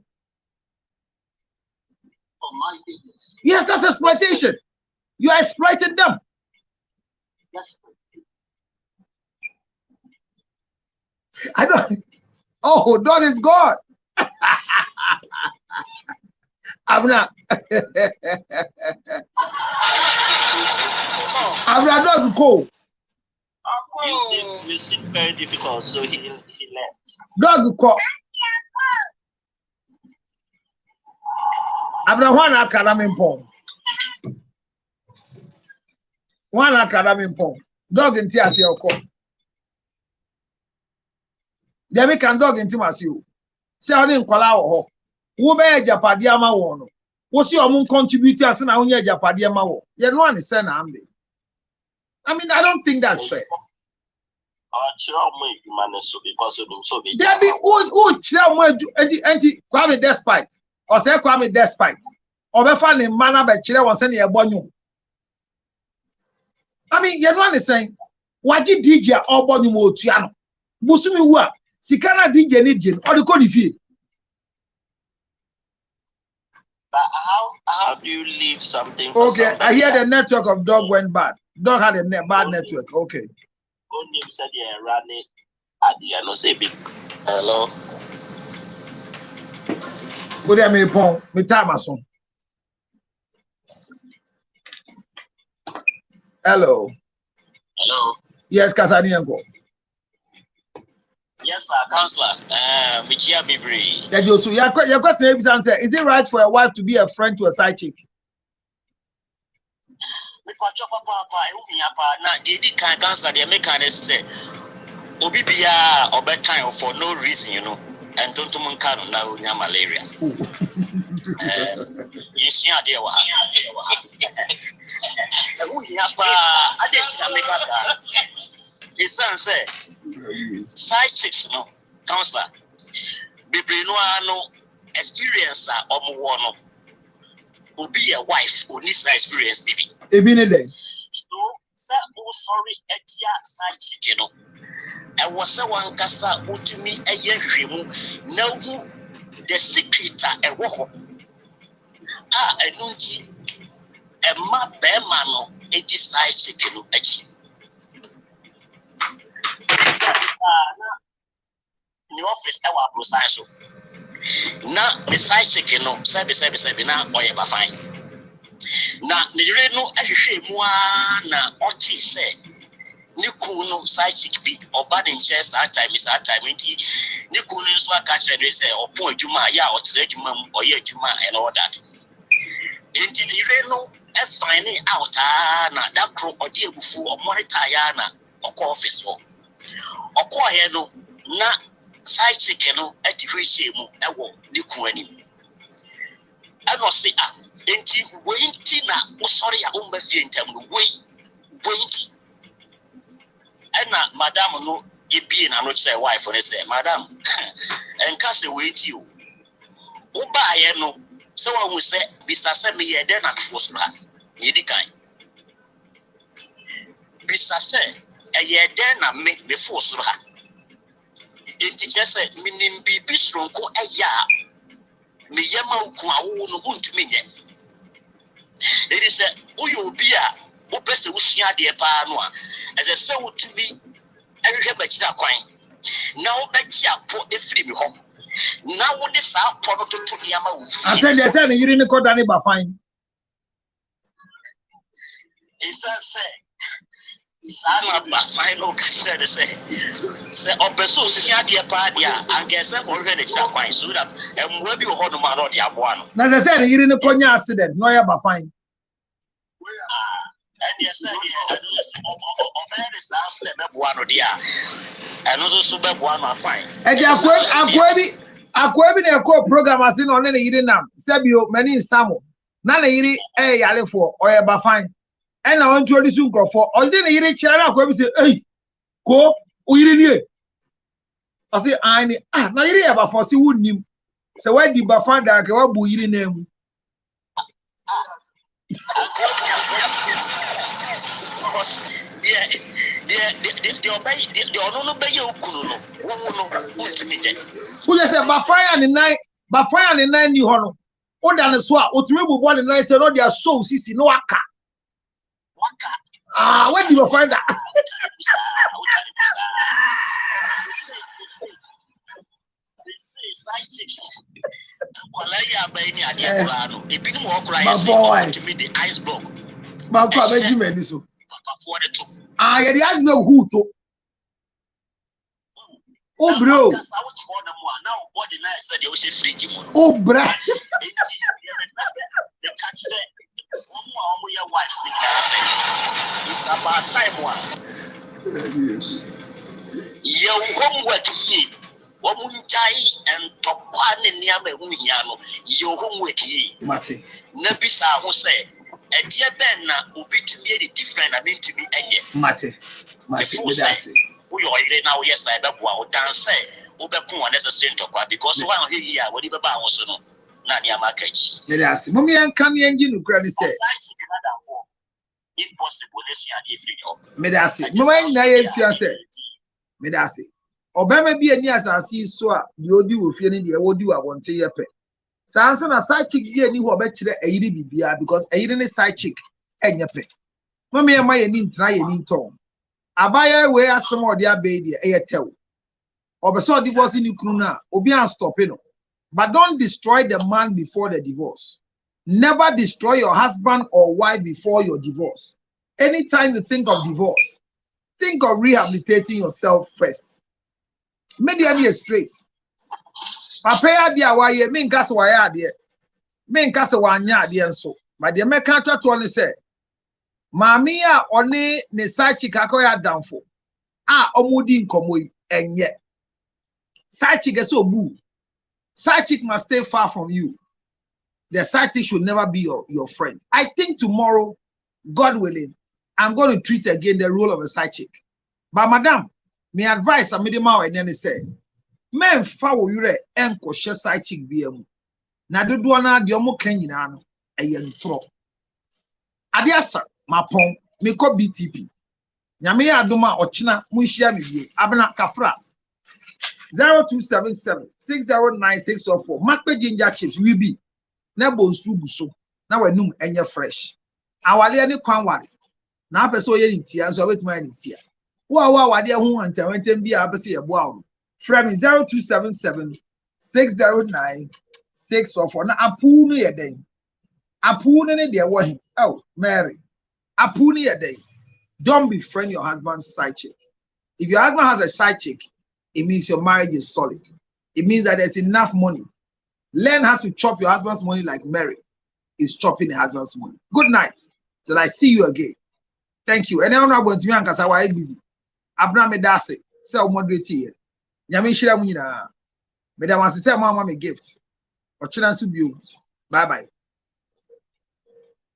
Speaker 7: For my business.
Speaker 1: Yes, that's exploitation. You are exploiting them.
Speaker 7: Yes.
Speaker 1: I don't. Oh, God is God. I'm not. I'm not dog go.
Speaker 6: You seem very difficult, so he left.
Speaker 1: Dog go. I'm not one academic pong. One academic pong. Dog in tears here. They can dog in tears. Say I didn't call out. Who be Japadia ma wono? What's your moon contributor as na onye Japadia ma wo? You know what send ambe. I mean, I don't think that's fair. There be who tell me anti Kwame despite or say Kwame despite or be fan in manner by chile was send you. I mean, you know what I'm saying? Waji DJ or bonu mo tuano. Busumi wa sikana DJ ni jin or the code if
Speaker 6: But how do you leave something?
Speaker 1: Okay, I hear the network of dog went bad. Dog had a bad network. Okay.
Speaker 6: Hello.
Speaker 1: Good day, me pon. Me time ason. Hello.
Speaker 6: Hello.
Speaker 1: Yes, Kasani Enko.
Speaker 6: Yes, sir, Counselor. Michia Bibri.
Speaker 1: Your question is it right for a wife to be a friend to a side chick?
Speaker 6: Counselor, they make say Obibia or bedtime for no reason, you know, and don't now malaria. You see, I didn't make us. His son said, Sidechicks, no, Counselor. Bibri no experience or no. Will be a wife who needs that experience,
Speaker 1: maybe.
Speaker 6: So, sir, oh, sorry, Etia Sidechick, you know. I was a one cassa to me a year now who the secret a woho. A nunchi, a ma bear mano, edi side chick no achi the office I was precise. Now, the side chicken, no, sebi, now, or ever fine. Now, the reno, as you say, Moana, or tea say, Nikuno, side chick be, or bad in chess, our time is our time, Nikuno is what catch and say, or poor Juma, ya, or Juma, or ye Juma, and all that. Indeed, the reno, a finding out, that crow or dear before, or Moritayana, or office, or Coyano, na. Side chicken no at the ratio mu ewo ni kuani I no say enti wenti na wo sorry ya o mafie ntam no wenti na madam no ebie na no kire wife no say madam enka se wenti o wo ba ye no se wa hu se bisa se me ye den na fo so ha ye di kan bisa se ye den na me fo so ha teacher said, meaning be strong, a ya. Me yama uku no untumi nye. It is a Uyobia, Opesa Ushia de Panoa, as I say to me, I have a chia coin. Now, Betcha put a free me home. Now, what is our product to Yama?
Speaker 1: I said, you didn't call Danny Bafine.
Speaker 6: It's a say. Sana Bafine, catch say, Opeso, Sia Padia, and guess I'm already quite so that, and where you hold them out of the one.
Speaker 1: As I said, you didn't call your accident, no, you're Bafine.
Speaker 6: And yes, and also super one fine.
Speaker 1: And Aquabi, a co program as in on any eating now. Sabio, many in Samo. None eating a yale for or a Bafine. And I want to introduce you for or then eating chair. Aquabi say, hey, go, we didn't. I say, I need now you ever for see wouldn't you. So why did Bafine that I will eating name? Who just said Bafire and the nine you honor. Oh, than a swap, what we will want and I said, oh, they are so sissy, no aka. Where do you find that?
Speaker 6: The iceberg.
Speaker 1: The iceberg who to? Oh, bro. Oh, bro.
Speaker 6: It's about time one. Your homework ye. Womunjai and Topane Niame Uniano, your homework ye.
Speaker 1: Mate.
Speaker 6: Nebisa who say, a dear Ben will be to me different, I mean to me, and yet.
Speaker 1: Mate.
Speaker 6: We are now, yes, I don't want to dance, Obeku unnecessary to quite because one here, whatever was no. Nania market.
Speaker 1: Yes, Mummy and Kanye engine credit say.
Speaker 6: If possible, let's see if
Speaker 1: Medasi. Mummy, I say. Medasi. Obama be a near as see so the Odi will feel in the Odi I want to yepe. Sanson a side chick be any who bet a bibia because a hidden side chick and yepe. Mummy and my in try in tone. Abaya where some of their baby a tell. Obeso divorce in Ukruna, Obian stopping. But don't destroy the man before the divorce. Never destroy your husband or wife before your divorce. Anytime you think of divorce, think of rehabilitating yourself first. Media is straight. Papa dia wa ye me nkase wa ya de. Me nkase wa anya de nso. But the make to only say maami a one ne side chick akoya danfo. Omudi nkomo yi enye. Side chick so boo. Side chick must stay far from you. The side chick should never be your friend. I think tomorrow, God willing, I'm going to treat again the role of a side chick. But madam, my advice I made him out and then he said, men foul you enko share side chick BM. Na do na the omo kenyina no e yentro. Adiasa mapon me ko BTP. Nyame ya adoma ochina munhia me bi. Abena kafra 0277 609 Makpe ginger chips we be na bonsu guso na wanum enye fresh. Awale ani kwan wale na apɛ sɛ ɔyɛ ne tia nso ɔbɛtumi ayɛ ne tia wo a wadeɛ ho ntɛwɛntɛm bi a apɛ sɛ yɛboa wo frɛ me 0277 609 644 na apuu no yɛ dɛn apuu no ne deɛ wɔ he oh Mary apuu no yɛ dɛn don't befriend your husband's side chick. If your husband has a side chick, it means your marriage is solid. It means that there's enough money. Learn how to chop your husband's money like Mary is chopping her husband's money. Good night. Till I see you again. Thank you. And I'm not going to be because I busy. Abraham Medase, say moderate here. Nyame shira mu nyina. Medam asese mama me gift. O chira nso bio. Bye bye.